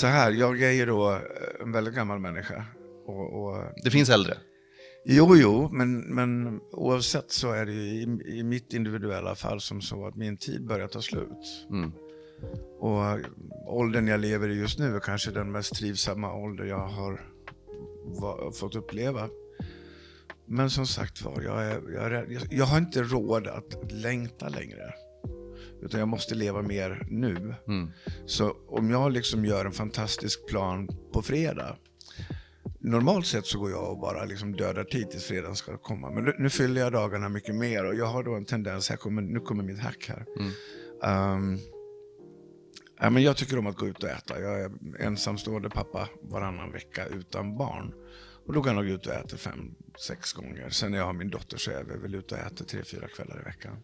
Så här, jag är ju då en väldigt gammal människa. Och Det finns äldre. Jo, men oavsett så är det ju i mitt individuella fall som så att min tid börjar ta slut. Och åldern jag lever i just nu är kanske den mest trivsamma ålder jag har fått uppleva. Men som sagt var, jag har inte råd att längta längre. Utan jag måste leva mer nu. Så om jag liksom gör en fantastisk plan på fredag. Normalt sett så går jag och bara liksom dödar tid tills fredagen ska komma. Men nu fyller jag dagarna mycket mer. Och jag har då en tendens, nu kommer mitt hack här. Men jag tycker om att gå ut och äta. Jag är ensamstående pappa varannan vecka utan barn. Och då kan jag gå ut och äta 5-6 gånger. Sen när jag har min dotter så är vi väl ute och äter 3-4 kvällar i veckan.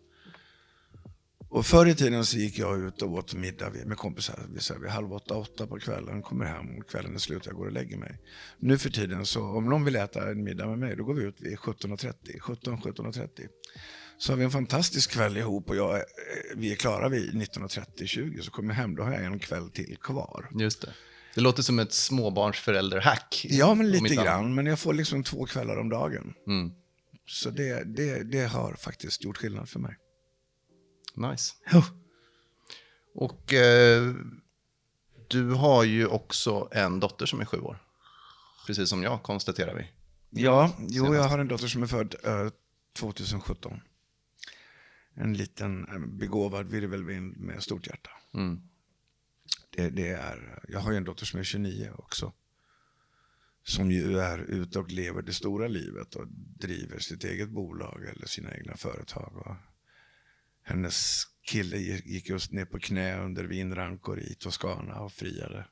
Och förr i tiden så gick jag ut och åt middag med kompisar. Vi säger vid 7:30-8 på kvällen. Kommer hem och kvällen är slut, jag går och lägger mig. Nu för tiden så om någon vill äta en middag med mig, då går vi ut vid 17:30. Så har vi en fantastisk kväll ihop och vi är klara vid 19:30-20. Så kommer jag hem, då har jag en kväll till kvar. Just det. Det låter som ett småbarnsförälderhack. Ja, men lite grann. Men jag får liksom 2 kvällar om dagen. Så det har faktiskt gjort skillnad för mig. Nice. Och du har ju också en dotter som är 7 år. Precis som jag, konstaterar vi. Ja, jag har en dotter som är född 2017. En liten begåvad virvelvind med stort hjärta. Jag har ju en dotter som är 29 också. Som ju är ute och lever det stora livet och driver sitt eget bolag eller sina egna företag. Och hennes kille gick just ner på knä under vinrankor i Toscana och friade.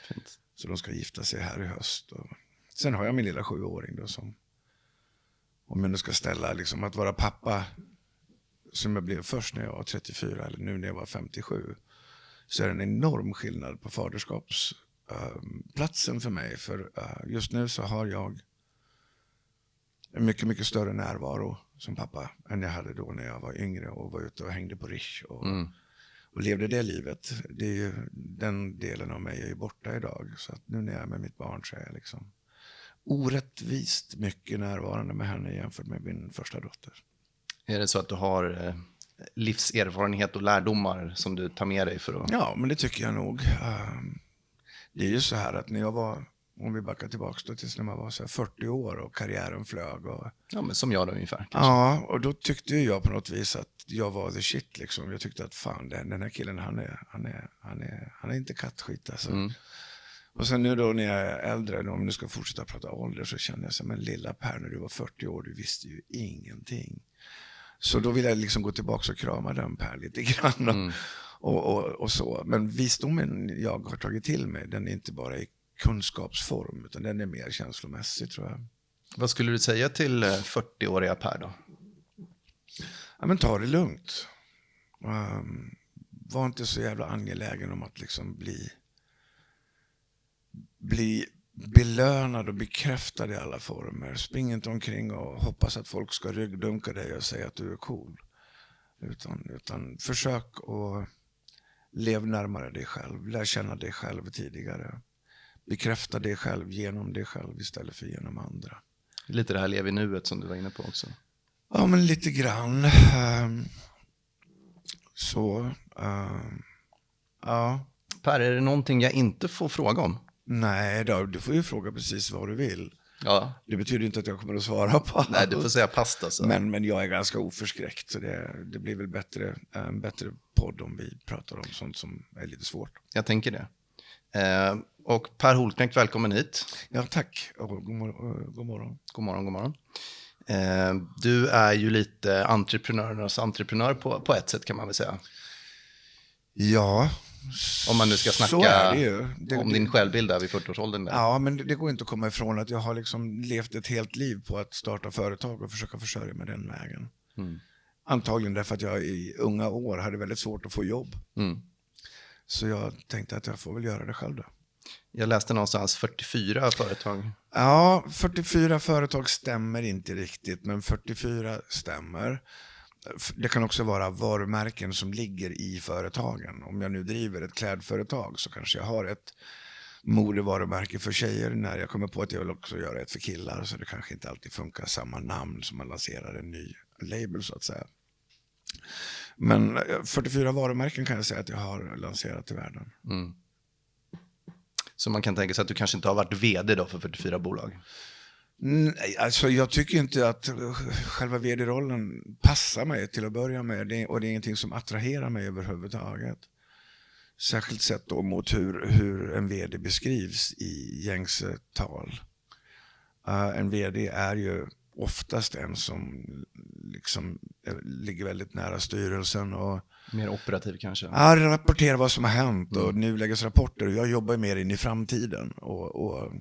Fint. Så de ska gifta sig här i höst. Och sen har jag min lilla 7-åring då som, om jag nu ska ställa liksom att vara pappa som jag blev först när jag var 34 eller nu när jag var 57, så är det en enorm skillnad på faderskapsplatsen för mig. För just nu så har jag en mycket, mycket större närvaro som pappa än jag hade då när jag var yngre och var ute och hängde på Rish och levde det livet. Det är ju, den delen av mig är ju borta idag. Så att nu när jag är med mitt barn så är jag liksom orättvist mycket närvarande med henne jämfört med min första dotter. Är det så att du har livserfarenhet och lärdomar som du tar med dig för att... Ja, men det tycker jag nog. Det är ju så här att när jag var, om vi backar tillbaka då tills när man var så här 40 år och karriären flög. Och, ja, men som jag då ungefär. Kanske. Ja, och då tyckte jag på något vis att jag var the shit liksom. Jag tyckte att fan, den här killen han är inte kattskit alltså. Och sen nu då när jag är äldre, om du ska fortsätta prata ålder, så känner jag som en lilla Per när du var 40 år, du visste ju ingenting. Så då vill jag liksom gå tillbaka och krama den Per lite grann och så. Men visdomen jag har tagit till mig, den är inte bara i kunskapsform utan den är mer känslomässig, tror jag. Vad skulle du säga till 40-åriga Per då? Ja, men ta det lugnt. Var inte så jävla angelägen om att liksom bli belönad och bekräftad i alla former. Spring inte omkring och hoppas att folk ska ryggdunka dig och säga att du är cool. Utan försök att leva närmare dig själv. Lär känna dig själv tidigare. Bekräfta dig själv genom dig själv istället för genom andra. Lite det här lev i nuet som du var inne på också. Ja, men lite grann. Ja. Per, är det någonting jag inte får fråga om? Nej, du får ju fråga precis vad du vill. Ja. Det betyder inte att jag kommer att svara på allt. Nej, du får säga pasta. Så. Men jag är ganska oförskräckt. Så det blir väl en bättre podd om vi pratar om sånt som är lite svårt. Jag tänker det. Och Per Holknekt, välkommen hit. Ja, tack. God morgon. God morgon. Du är ju lite entreprenörernas entreprenör på ett sätt, kan man väl säga. Ja, om man nu ska snacka om din självbild där vid 40-årsåldern. Ja, men det går inte att komma ifrån att jag har liksom levt ett helt liv på att starta företag och försöka försörja mig den vägen. Antagligen därför att jag i unga år hade väldigt svårt att få jobb. Så jag tänkte att jag får väl göra det själv då. Jag läste någonstans 44 företag. Ja, 44 företag stämmer inte riktigt, men 44 stämmer. Det kan också vara varumärken som ligger i företagen. Om jag nu driver ett klädföretag så kanske jag har ett modevarumärke för tjejer när jag kommer på att jag vill också göra ett för killar, så det kanske inte alltid funkar samma namn som man lanserar en ny label så att säga. Men 44 varumärken kan jag säga att jag har lanserat i världen. Så man kan tänka sig att du kanske inte har varit vd då för 44 bolag? Nej, alltså jag tycker inte att själva vd-rollen passar mig till att börja med, och det är ingenting som attraherar mig överhuvudtaget. Särskilt sett då mot hur en vd beskrivs i gängse tal. En vd är ju oftast en som liksom ligger väldigt nära styrelsen och mer operativ kanske. Ja, rapportera vad som har hänt och nulägesrapporter. Jag jobbar mer in i framtiden och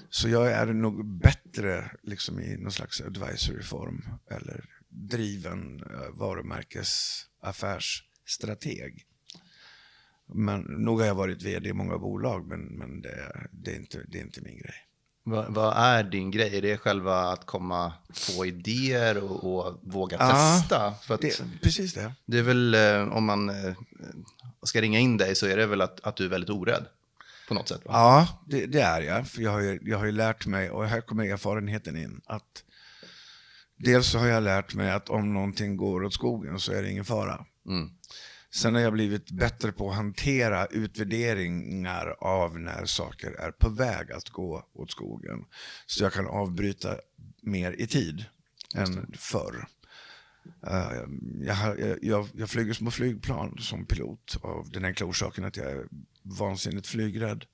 så jag är nog bättre liksom i någon slags advisory-form eller driven varumärkesaffärsstrateg. Men nog har jag varit vd i många bolag, men det är inte min grej. Vad är din grej? Är det själva att komma på idéer och våga testa? För att precis det. Det är väl, om man ska ringa in dig så är det väl att du är väldigt orädd på något sätt? Va? Ja, det är jag. För jag har ju lärt mig, och här kommer erfarenheten in, att dels så har jag lärt mig att om någonting går åt skogen så är det ingen fara. Sen har jag blivit bättre på att hantera utvärderingar av när saker är på väg att gå åt skogen. Så jag kan avbryta mer i tid än förr. Jag flyger små flygplan som pilot av den enkla orsaken att jag är vansinnigt flygrädd.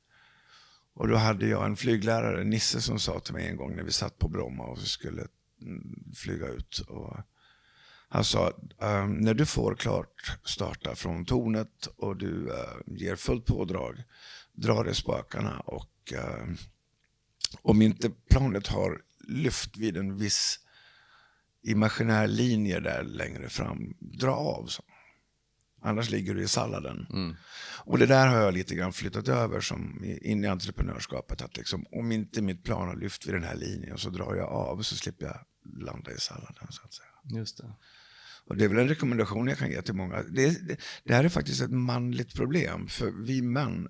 Och då hade jag en flyglärare, Nisse, som sa till mig en gång när vi satt på Bromma och vi skulle flyga ut. Och han sa, när du får klart starta från tornet och du ger fullt pådrag, drar i spakarna och om inte planet har lyft vid en viss imaginär linje där längre fram, dra av så. Annars ligger du i salladen. Och det där har jag lite grann flyttat över som in i entreprenörskapet, att liksom, om inte mitt plan har lyft vid den här linjen så drar jag av, så slipper jag landa i salladen så att säga. Just det. Och det är väl en rekommendation jag kan ge till många. Det här är faktiskt ett manligt problem, för vi män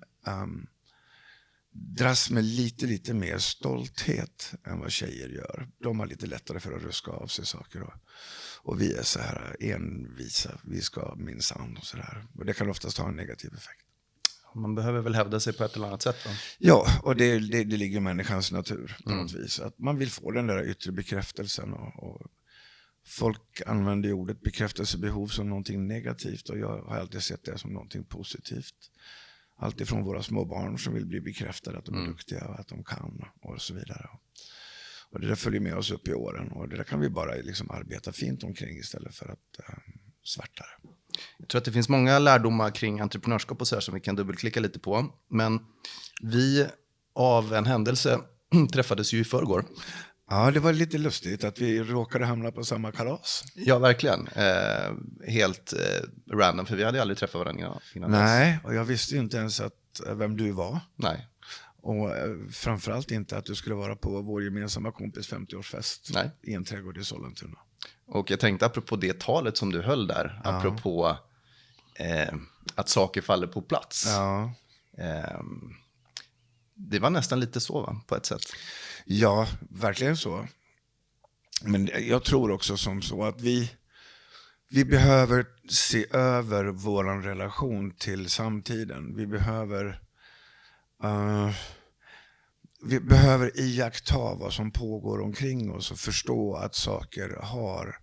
dras med lite mer stolthet än vad tjejer gör. De har lite lättare för att ruska av sig saker och vi är så här envisa, vi ska minsann och sådär. Och det kan oftast ha en negativ effekt. Man behöver väl hävda sig på ett eller annat sätt, va? Ja, och det ligger i människans natur på något vis. Att man vill få den där yttre bekräftelsen och folk använder ordet bekräftelsebehov som någonting negativt, och jag har alltid sett det som någonting positivt. Allt ifrån våra små barn som vill bli bekräftade att de är duktiga och att de kan och så vidare. Och det där följer med oss upp i åren, och det där kan vi bara liksom arbeta fint omkring istället för att svärta det. Jag tror att det finns många lärdomar kring entreprenörskap och så här som vi kan dubbelklicka lite på. Men vi av en händelse träffades ju i förrgår. Ja, det var lite lustigt att vi råkade hamna på samma kalas. Ja, verkligen. Helt random, för vi hade aldrig träffat varandra innan. Nej, och jag visste ju inte ens vem du var. Nej. Och framförallt inte att du skulle vara på vår gemensamma kompis 50-årsfest i en trädgård i Sollentuna. Och jag tänkte apropå det talet som du höll där, apropå att saker faller på plats. Ja. Det var nästan lite så, va, på ett sätt. Ja, verkligen så. Men jag tror också som så att vi behöver se över våran relation till samtiden. Vi behöver iaktta vad som pågår omkring oss och förstå att saker har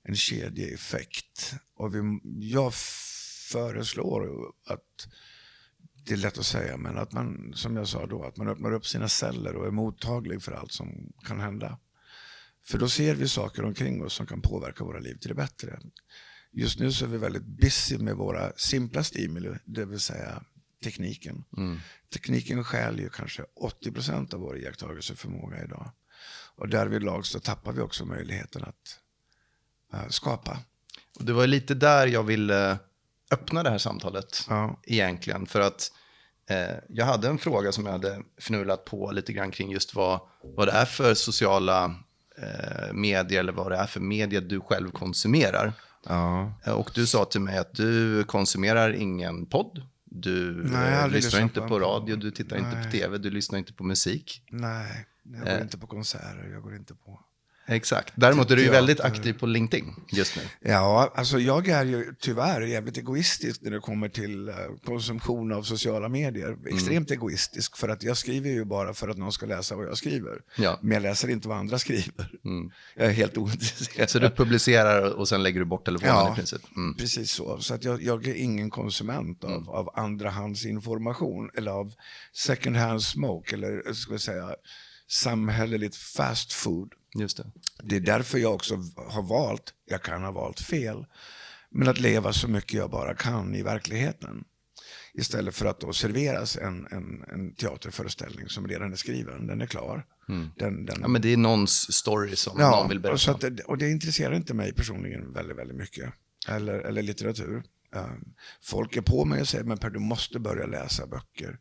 en kedjeeffekt. Och jag föreslår att, det är lätt att säga, men att man, som jag sa då, att man öppnar upp sina celler och är mottaglig för allt som kan hända. För då ser vi saker omkring oss som kan påverka våra liv till det bättre. Just nu så är vi väldigt busy med våra simpla stimuli, det vill säga tekniken. Tekniken stjäl ju kanske 80% av vår iakttagelseförmåga idag. Och därvidlag så tappar vi också möjligheten att skapa. Och det var lite där jag ville öppna det här samtalet egentligen. För att jag hade en fråga som jag hade fnulat på lite grann kring just vad det är för sociala medier, eller vad det är för medier du själv konsumerar. Och du sa till mig att du konsumerar ingen podd. Du Nej, lyssnar inte på radio, du tittar Nej. inte på tv, du lyssnar inte på musik. Nej, jag går inte på konserter, jag går inte på... Exakt. Däremot är du ju Teater. väldigt aktiv på LinkedIn just nu. Ja, alltså jag är ju tyvärr jävligt egoistisk när det kommer till konsumtion av sociala medier. Extremt egoistisk, för att jag skriver ju bara för att någon ska läsa vad jag skriver. Ja. Men jag läser inte vad andra skriver. Jag är helt ointresserad. Så du publicerar och sen lägger du bort telefonen i princip? Precis så. Så att jag är ingen konsument av andrahandsinformation eller av second hand smoke, eller ska vi säga samhälleligt fast food. Just det. Det är därför jag också har valt, jag kan ha valt fel, men att leva så mycket jag bara kan i verkligheten. Istället för att då serveras en teaterföreställning som redan är skriven, den är klar. Ja, men det är någons story som någon vill berätta. Så att och det intresserar inte mig personligen väldigt, väldigt mycket. Eller litteratur. Folk är på mig och säger, men Per, du måste börja läsa böcker.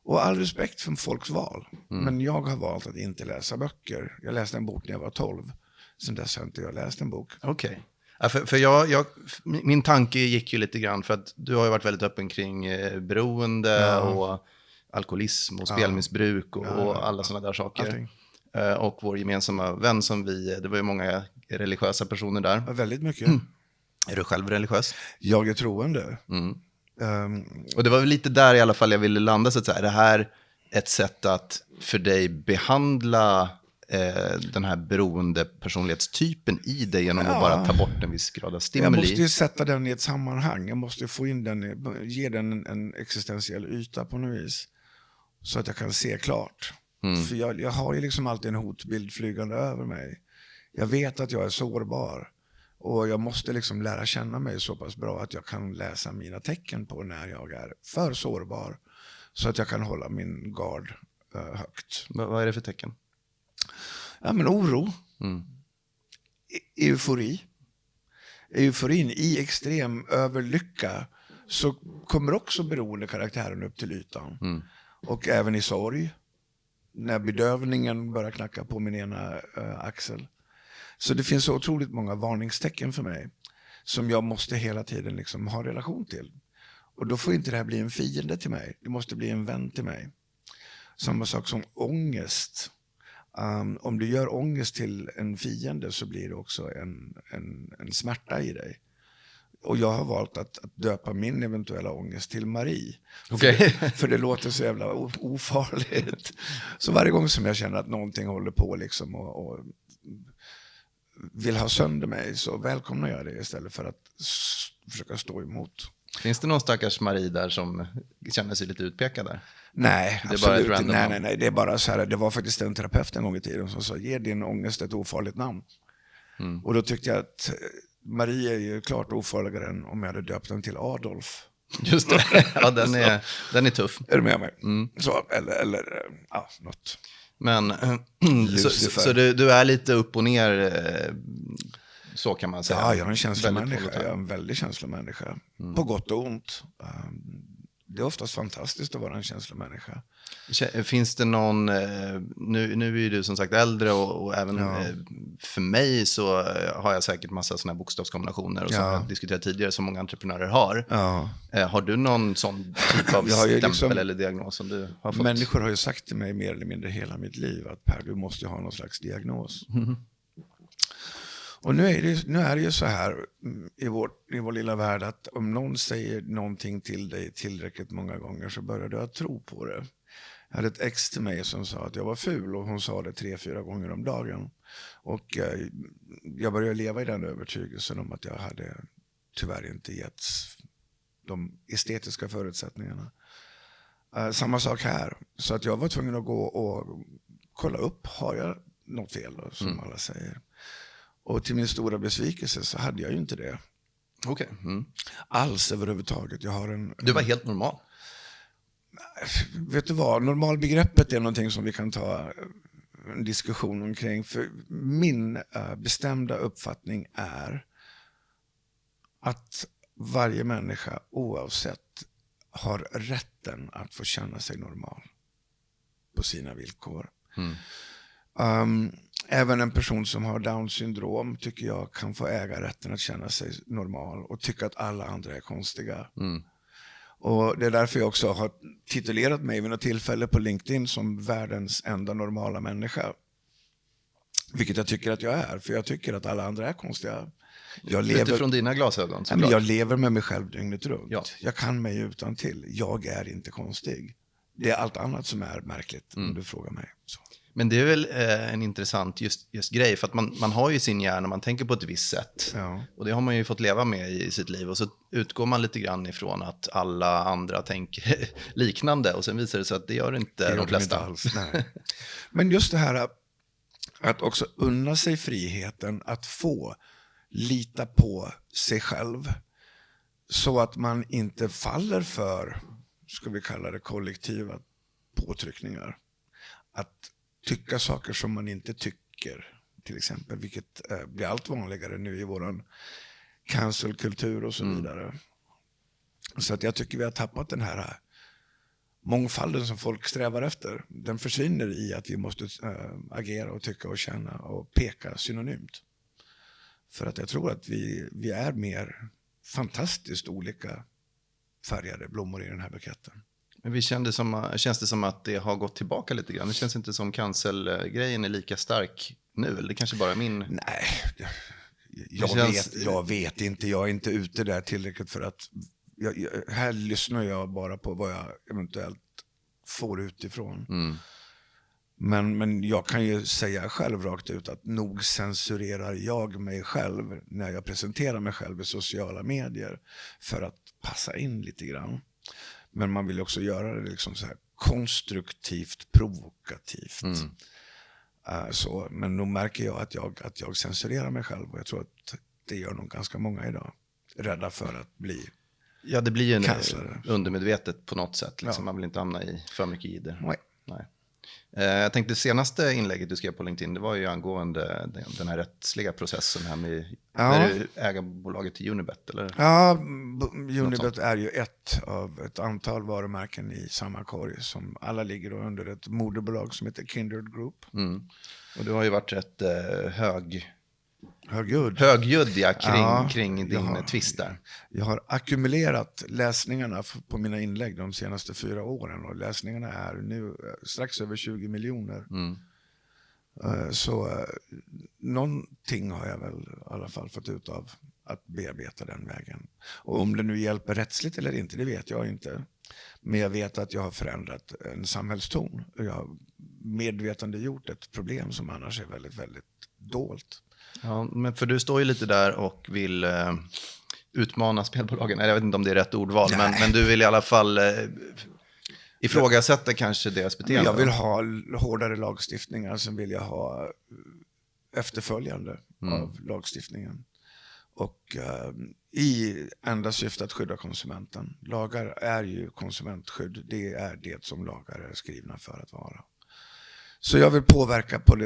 Och all respekt för folks val. Men jag har valt att inte läsa böcker. Jag läste en bok när jag var 12. Sen dess har inte jag läst en bok. Okej. Ja, för min tanke gick ju lite grann, för att du har ju varit väldigt öppen kring beroende och alkoholism och spelmissbruk och alla sådana där saker. Allting. Och vår gemensamma vän det var ju många religiösa personer där. Ja, väldigt mycket. Är du själv religiös? Jag är troende. Och det var väl lite där i alla fall jag ville landa, så att säga. Är det här ett sätt att för dig behandla den här beroende personlighetstypen i dig genom att bara ta bort en viss grad av stimuli? Jag måste ju sätta den i ett sammanhang. Jag måste få in den, ge den en existentiell yta på något vis. Så att jag kan se klart. För jag har ju liksom alltid en hotbild flygande över mig. Jag vet att jag är sårbar. Och jag måste liksom lära känna mig så pass bra att jag kan läsa mina tecken på när jag är för sårbar. Så att jag kan hålla min gard högt. Vad är det för tecken? Ja, men oro. Eufori. Euforin i extrem överlycka, så kommer också beroende karaktären upp till ytan. Och även i sorg. När bedövningen börjar knacka på min ena axel. Så det finns så otroligt många varningstecken för mig som jag måste hela tiden liksom ha relation till. Och då får inte det här bli en fiende till mig. Det måste bli en vän till mig. Samma sak som ångest. Om du gör ångest till en fiende så blir det också en smärta i dig. Och jag har valt att döpa min eventuella ångest till Marie. Okay. För det låter så jävla ofarligt. Så varje gång som jag känner att någonting håller på liksom och vill ha sönder mig, så välkomnar jag det istället för att försöka stå emot. Finns det någon stackars Marie där som känner sig lite utpekad där? Nej, det är absolut bara inte. Nej, det är bara så här. Det var faktiskt en terapeut en gång i tiden som sa, ge din ångest ett ofarligt namn. Och då tyckte jag att Marie är ju klart ofarligare än om jag hade döpt den till Adolf. Just det, ja, den är tuff. Är du med mig? Så, eller något. Men så du är lite upp och ner, så kan man säga. Ja, jag är en känslomänniska. Jag är en väldigt känslomänniska. På gott och ont. Det är oftast fantastiskt att vara en känslomänniska. Finns det någon, nu är ju du som sagt äldre och även för mig så har jag säkert massa sådana här bokstavskombinationer och som jag diskuterat tidigare som många entreprenörer har. Har du någon sån typ av stämpel liksom, eller diagnos som du har fått? Människor har ju sagt till mig mer eller mindre hela mitt liv att Per, du måste ha någon slags diagnos. Och nu är det ju så här i vår lilla värld att om någon säger någonting till dig tillräckligt många gånger så börjar du att tro på det. Jag hade ett ex till mig som sa att jag var ful och hon sa det 3-4 gånger om dagen. Och jag började leva i den övertygelsen om att jag hade tyvärr inte getts de estetiska förutsättningarna. Samma sak här. Så att jag var tvungen att gå och kolla upp, har jag något fel då, som alla säger. Och till min stora besvikelse så hade jag ju inte det. Okej. Alls överhuvudtaget. Du var helt normal. Vet du vad? Normalbegreppet är någonting som vi kan ta en diskussion omkring. För min bestämda uppfattning är att varje människa oavsett har rätten att få känna sig normal på sina villkor. Även en person som har Down-syndrom tycker jag kan få äga rätten att känna sig normal och tycka att alla andra är konstiga. Och det är därför jag också har titulerat mig vid något tillfälle på LinkedIn som världens enda normala människa. Vilket jag tycker att jag är, för jag tycker att alla andra är konstiga. Utifrån dina glasögon? Men jag lever med mig själv dygnet runt. Ja. Jag kan mig utan till. Jag är inte konstig. Det är allt annat som är märkligt, om du frågar mig. Så. Men det är väl en intressant just grej, för att man har ju sin hjärna, man tänker på ett visst sätt. Ja. Och det har man ju fått leva med i sitt liv. Och så utgår man lite grann ifrån att alla andra tänker liknande. Och sen visar det sig att det gör inte de flesta. Inte alls, nej. Men just det här att också unna sig friheten att få lita på sig själv. Så att man inte faller för, ska vi kalla det, kollektiva påtryckningar. Att tycka saker som man inte tycker, till exempel, vilket blir allt vanligare nu i våran cancelkultur och så vidare. Så att jag tycker vi har tappat den här mångfalden som folk strävar efter. Den försvinner i att vi måste agera och tycka och känna och peka synonymt. För att jag tror att vi är mer fantastiskt olika färgade blommor i den här buketten. Men känns det som att det har gått tillbaka lite grann? Det känns inte som cancelgrejen är lika stark nu, eller det kanske bara är min... Nej, jag vet inte. Jag är inte ute där tillräckligt för att... här lyssnar jag bara på vad jag eventuellt får utifrån. Men jag kan ju säga själv rakt ut att nog censurerar jag mig själv när jag presenterar mig själv i sociala medier för att passa in lite grann. Men man vill också göra det liksom så här konstruktivt, provokativt. Så, men nog märker jag att jag censurerar mig själv, och jag tror att det gör nog ganska många idag. Rädda för att bli... Ja, det blir ju kanslare. Undermedvetet på något sätt. Liksom. Ja. Man vill inte hamna i för mycket i det. Nej. Jag tänkte det senaste inlägget du skrev på LinkedIn, det var ju angående den här rättsliga processen här med ägarbolaget till Unibet, eller? Ja, Unibet är ju ett av ett antal varumärken i samma korg som alla ligger under ett moderbolag som heter Kindred Group. Och du har ju varit rätt högljudd kring din twist där. Jag har ackumulerat läsningarna på mina inlägg de senaste 4 åren, och läsningarna är nu strax över 20 miljoner. Så någonting har jag väl i alla fall fått ut av att bearbeta den vägen. Och om det nu hjälper rättsligt eller inte, det vet jag inte. Men jag vet att jag har förändrat en samhällston. Jag har medvetandegjort ett problem som annars är väldigt, väldigt dolt. Ja, men för du står ju lite där och vill utmana spelbolagen. Jag vet inte om det är rätt ordval, men du vill i alla fall ifrågasätta kanske deras beteende. Jag vill ha hårdare lagstiftningar, sen vill jag ha efterföljande av lagstiftningen. Och i enda syfte att skydda konsumenten. Lagar är ju konsumentskydd. Det är det som lagar är skrivna för att vara. Så jag vill påverka på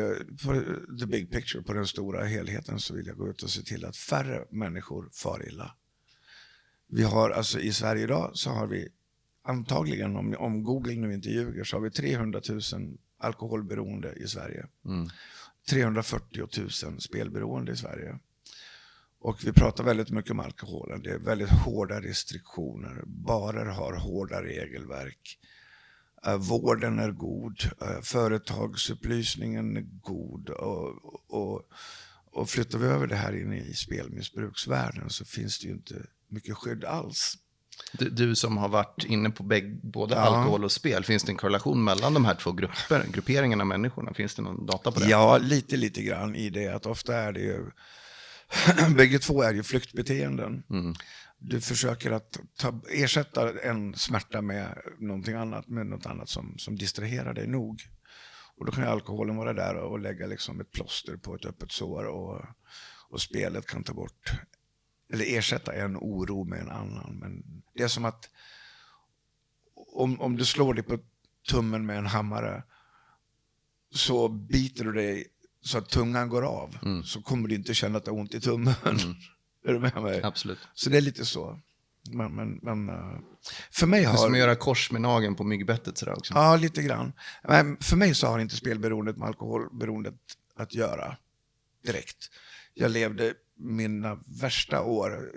the big picture, på den stora helheten, så vill jag gå ut och se till att färre människor far illa. Vi har alltså i Sverige idag, så har vi antagligen, om Google nu inte ljuger, så har vi 300 000 alkoholberoende i Sverige. 340 000 spelberoende i Sverige. Och vi pratar väldigt mycket om alkoholen. Det är väldigt hårda restriktioner. Barer har hårda regelverk. Vården är god. Företagsupplysningen är god. Och flyttar vi över det här in i spelmissbruksvärlden, så finns det ju inte mycket skydd alls. Du som har varit inne på både alkohol och spel, finns det en korrelation mellan de här två grupperingarna av människorna? Finns det någon data på det? Ja, lite grann i det, att ofta är det ju bägge två är ju flyktbeteenden. Du försöker att ersätta en smärta med någonting annat, med något annat som distraherar dig nog. Och då kan ju alkoholen vara där och lägga liksom ett plåster på ett öppet sår, och spelet kan ta bort eller ersätta en oro med en annan. Men det är som att om du slår dig på tummen med en hammare, så biter du dig så att tungan går av, så kommer du inte känna att det är ont i tummen. Är du med mig? Absolut. Så det är lite så. Men för mig har... Det är som att göra kors med nageln på myggbettet sådär också. Ja, lite grann. Men för mig så har inte spelberoendet med alkoholberoendet att göra direkt. Jag levde mina värsta år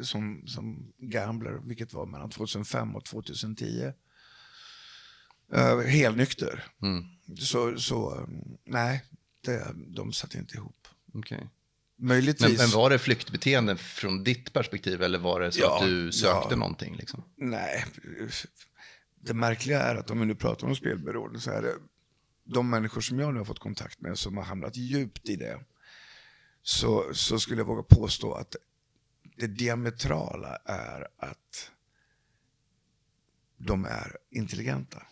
som gambler, vilket var mellan 2005 och 2010. Helt nykter. Så nej, de satt inte ihop. Okay. Möjligtvis. Men var det flyktbeteende från ditt perspektiv eller var det så att du sökte någonting? Liksom? Nej, det märkliga är att om vi nu pratar om spelberoende så är det de människor som jag nu har fått kontakt med som har hamnat djupt i det, så skulle jag våga påstå att det diametrala är att de är intelligenta.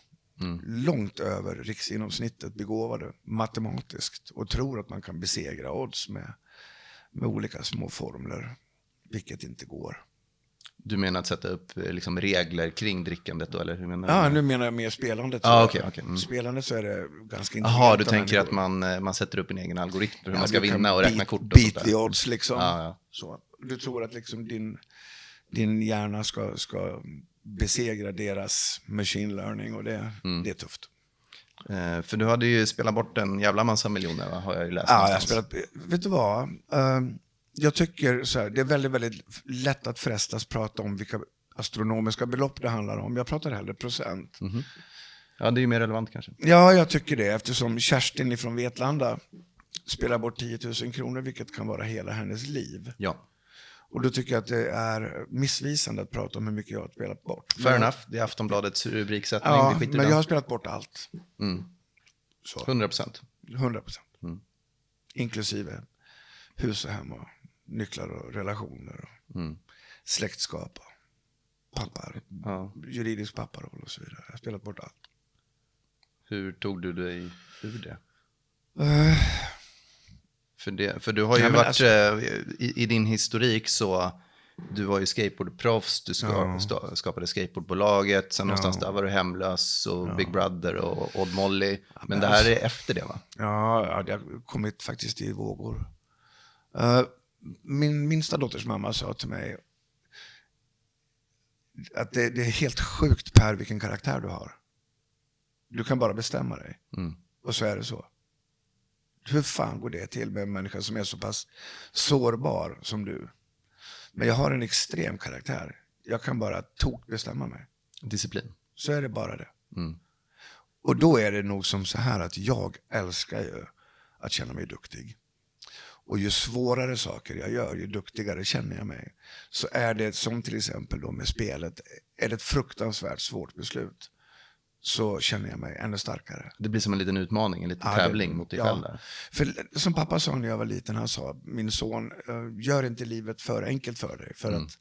Långt över riksgenomsnittet begåvade matematiskt och tror att man kan besegra odds med olika små formler, vilket inte går. Du menar att sätta upp liksom regler kring drickandet då, eller hur menar du? Ja, nu menar jag mer spelandet. Okay. Spelandet så är det ganska intelligenta. Jaha, du tänker människor. Att man sätter upp en egen algoritm för hur man ska vinna och räkna kort och sånt där. Beat the odds liksom. Så. Du tror att liksom din hjärna ska besegra deras machine learning och det är tufft. För du hade ju spelat bort en jävla massa miljoner, har jag ju läst. Ja, jag har spelat. Vet du vad? Jag tycker så här, det är väldigt, väldigt lätt att frestas prata om vilka astronomiska belopp det handlar om. Jag pratar hellre procent. Ja, det är ju mer relevant kanske. Ja, jag tycker det, eftersom Kerstin från Vetlanda spelar bort 10 000 kronor, vilket kan vara hela hennes liv. Ja. Och då tycker jag att det är missvisande att prata om hur mycket jag har spelat bort. Fair enough, det är Aftonbladets rubriksättning. Ja, men jag har spelat bort allt. Så. 100%. 100%. Inklusive hus och hem och nycklar och relationer och släktskap och pappar, juridisk papparoll och så vidare. Jag har spelat bort allt. Hur tog du dig ur det? För du har ju varit i din historik så du var ju skateboardproffs, du skapade skateboardbolaget, sen någonstans där var du hemlös och Big Brother och Odd Molly. Men det här är efter det, va? Ja, det har kommit faktiskt i vågor. Min minsta dotters mamma sa till mig att det är helt sjukt, Per, vilken karaktär du har. Du kan bara bestämma dig. Och så är det så. Hur fan går det till med en människa som är så pass sårbar som du? Men jag har en extrem karaktär. Jag kan bara bestämma mig. Disciplin. Så är det bara det. Och då är det nog som så här att jag älskar ju att känna mig duktig. Och ju svårare saker jag gör, ju duktigare känner jag mig. Så är det som till exempel då med spelet, är det ett fruktansvärt svårt beslut, så känner jag mig ännu starkare. Det blir som en liten utmaning, en liten tävling mot dig själv där. För som pappa sa när jag var liten, han sa, min son, gör inte livet för enkelt för dig. För att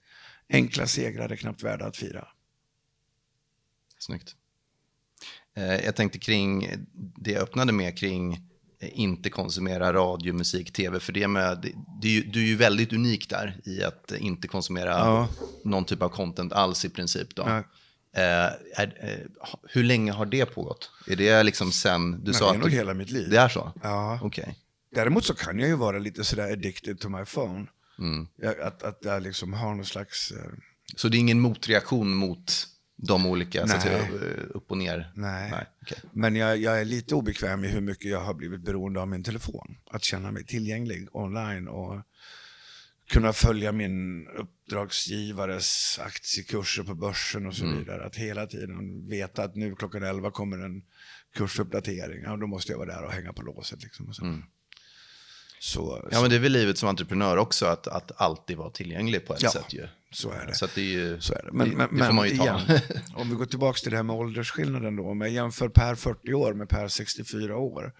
enkla segrar är knappt värda att fira. Snyggt. Jag tänkte kring det jag öppnade med kring inte konsumera radio, musik, tv. För du är ju väldigt unik där i att inte konsumera någon typ av content alls i princip då. Hur länge har det pågått? Är det liksom sen du sa att nog hela mitt liv. Det är så? Ja. Okay. Däremot så kan jag ju vara lite sådär addicted to my phone. Att jag liksom har någon slags... Så det är ingen motreaktion mot de olika så att säga, upp och ner? Nej. Okay. Men jag är lite obekväm i hur mycket jag har blivit beroende av min telefon. Att känna mig tillgänglig online och kunna följa min uppdragsgivares aktiekurser på börsen och så vidare. Att hela tiden veta att nu klockan 11 kommer en kursuppdatering. Ja, då måste jag vara där och hänga på låset. Liksom, och så. Men det är väl livet som entreprenör också, att alltid vara tillgänglig på ett sätt ju. Så är det. Så att det är ju, så är det. Men det får man ju ta. Igen, om vi går tillbaka till det här med åldersskillnaden då. Om jag jämför Per 40 år med Per 64 år.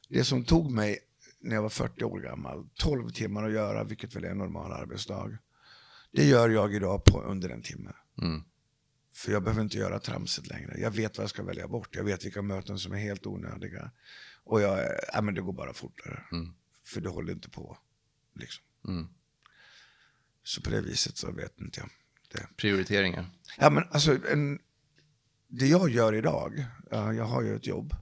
Det som tog mig när jag var 40 år gammal 12 timmar att göra, vilket väl är en normal arbetsdag. Det gör jag idag på under en timme. För jag behöver inte göra tramset längre. Jag vet vad jag ska välja bort. Jag vet vilka möten som är helt onödiga. Och men det går bara fortare. För det håller inte på. Liksom. Så på det viset så vet inte jag det. Prioriteringar. Ja, men alltså det jag gör idag, jag har ju ett jobb.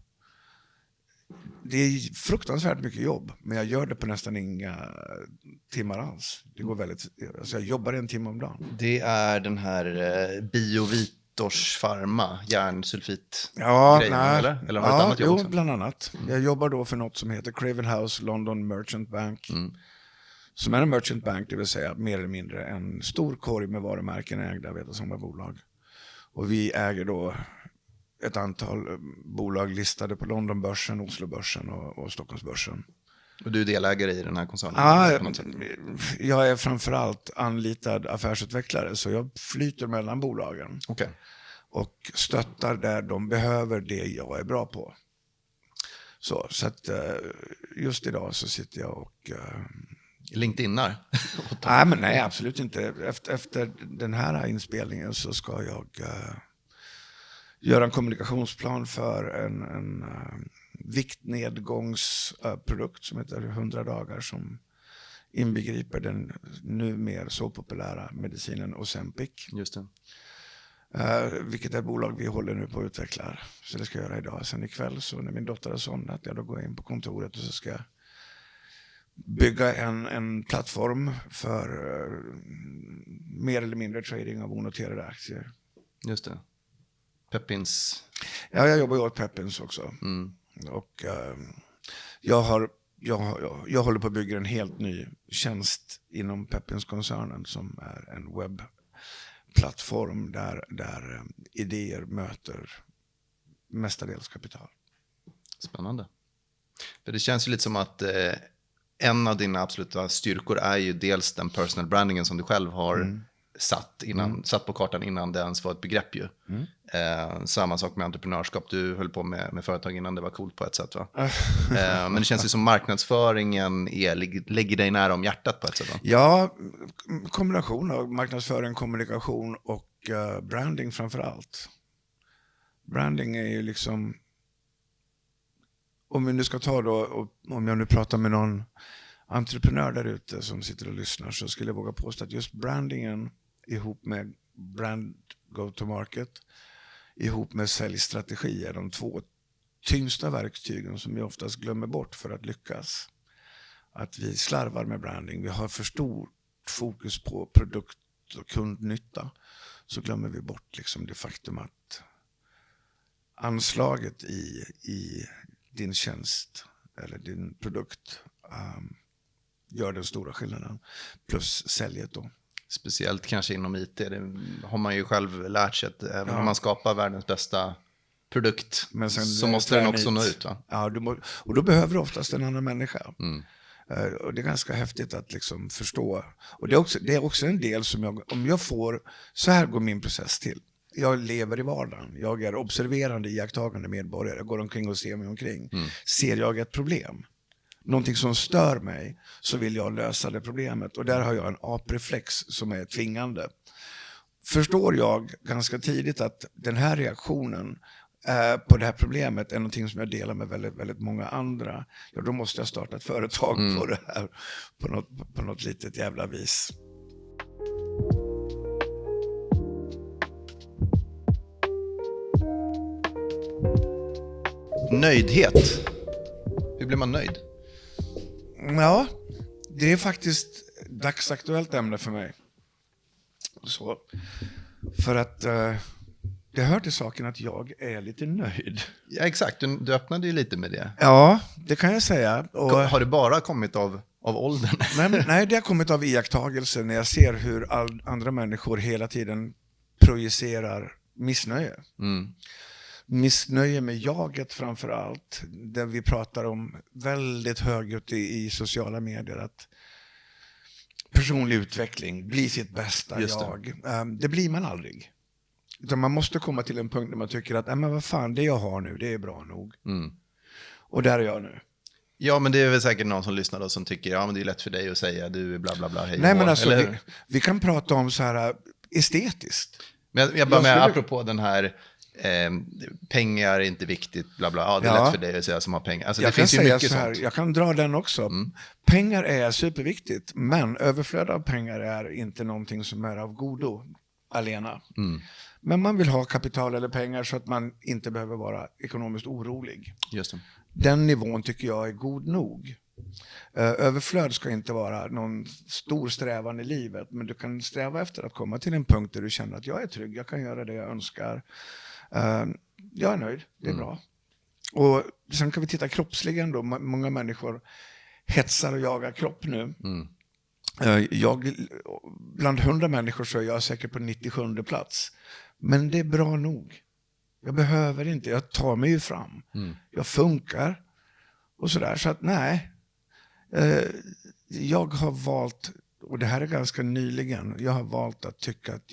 Det är fruktansvärt mycket jobb, men jag gör det på nästan inga timmar alls. Det går väldigt, alltså jag jobbar 1 timme om dagen. Det är den här Biovitors Pharma, järnsulfit eller? Eller har du ett annat jobb också? Bland annat. Jag jobbar då för något som heter Craven House London Merchant Bank. som är en merchant bank, det vill säga mer eller mindre en stor korg med varumärken ägda av ett och samma bolag. Och vi äger då ett antal bolag listade på Londonbörsen, Oslobörsen och Stockholmsbörsen. Och du är delägare i den här koncernen? Jag är framförallt anlitad affärsutvecklare, så jag flyter mellan bolagen. Okay. Och stöttar där de behöver det jag är bra på. Så att just idag så sitter jag och... LinkedInar? Nej, absolut inte. Efter den här inspelningen så ska jag göra en kommunikationsplan för en viktnedgångsprodukt som heter 100 dagar, som inbegriper den numera så populära medicinen Ozempic. Just det. Vilket är ett bolag vi håller nu på att utveckla. Så det ska jag göra idag. Sen ikväll så när min dotter har somnat, då går jag in på kontoret och så ska jag bygga en plattform för mer eller mindre trading av onoterade aktier. Just det. Pepins. Ja, jag jobbar ju åt Pepins också. Och jag håller på att bygga en helt ny tjänst inom Pepins-koncernen som är en webbplattform där idéer möter mestadels kapital. Spännande. För det känns ju lite som att en av dina absoluta styrkor är ju dels den personal brandingen som du själv har satt på kartan innan det ens var ett begrepp ju. Samma sak med entreprenörskap. Du höll på med företag innan det var coolt på ett sätt, va? Men det känns ju som marknadsföringen lägger dig nära om hjärtat på ett sätt, va? Ja, kombination av marknadsföring, kommunikation och branding framför allt. Branding är ju liksom... Om vi nu ska ta då, och om jag nu pratar med någon entreprenör där ute som sitter och lyssnar, så skulle jag våga påstå att just brandingen ihop med brand go-to-market ihop med säljstrategi är de två tyngsta verktygen som vi oftast glömmer bort för att lyckas. Att vi slarvar med branding, vi har för stort fokus på produkt och kundnytta, så glömmer vi bort liksom det faktum att anslaget i din tjänst eller din produkt gör den stora skillnaden, plus säljet då. Speciellt kanske inom IT, det har man ju själv lärt sig att även om man skapar världens bästa produkt, men sen så måste den också nå ut, va? Ja, och då behöver du oftast en annan människa. Och det är ganska häftigt att liksom förstå. Och det är också en del som om jag får, så här går min process till. Jag lever i vardagen. Jag är observerande, iakttagande medborgare. Jag går omkring och ser mig omkring. Ser jag ett problem, någonting som stör mig, så vill jag lösa det problemet. Och där har jag en apreflex som är tvingande. Förstår jag ganska tidigt att den här reaktionen på det här problemet är någonting som jag delar med väldigt, väldigt många andra, då måste jag starta ett företag på det här på något litet jävla vis. Nöjdhet. Hur blir man nöjd? Ja, det är faktiskt dagsaktuellt ämne för mig. Så, för att det hör till saken att jag är lite nöjd. Ja, exakt. Du öppnade ju lite med det. Ja, det kan jag säga. Och har det bara kommit av åldern? Nej, det har kommit av iakttagelse när jag ser hur andra människor hela tiden projicerar missnöje. Missnöje med jaget framför allt, där vi pratar om väldigt högljutt i sociala medier, att personlig utveckling, bli sitt bästa jag. Det blir man aldrig. Utan man måste komma till en punkt där man tycker att men vad fan, det jag har nu, det är bra nog. Och där är jag nu. Ja, men det är väl säkert någon som lyssnar då som tycker, men det är lätt för dig att säga, du är bla bla bla, hej. Nej, men alltså, vi kan prata om så här estetiskt. Men jag bara med apropå den här pengar är inte viktigt, bla bla. Ja, det är lätt för dig att säga som har pengar. Alltså, det finns ju mycket så här, sånt. Jag kan dra den också. Pengar är superviktigt, men överflöd av pengar är inte någonting som är av godo alena. Men man vill ha kapital eller pengar så att man inte behöver vara ekonomiskt orolig. Just det. Den nivån tycker jag är god nog. Överflöd ska inte vara någon stor strävan i livet, men du kan sträva efter att komma till en punkt där du känner att jag är trygg, jag kan göra det jag önskar. Jag är nöjd, det är bra. Och sen kan vi titta kroppsligen då. Många människor hetsar och jagar kropp nu. Bland 100 människor så är jag säkert på 97 plats. Men det är bra nog. Jag behöver inte, jag tar mig ju fram. Jag funkar. Och sådär, så att nej. Jag har valt, och det här är ganska nyligen, jag har valt att tycka att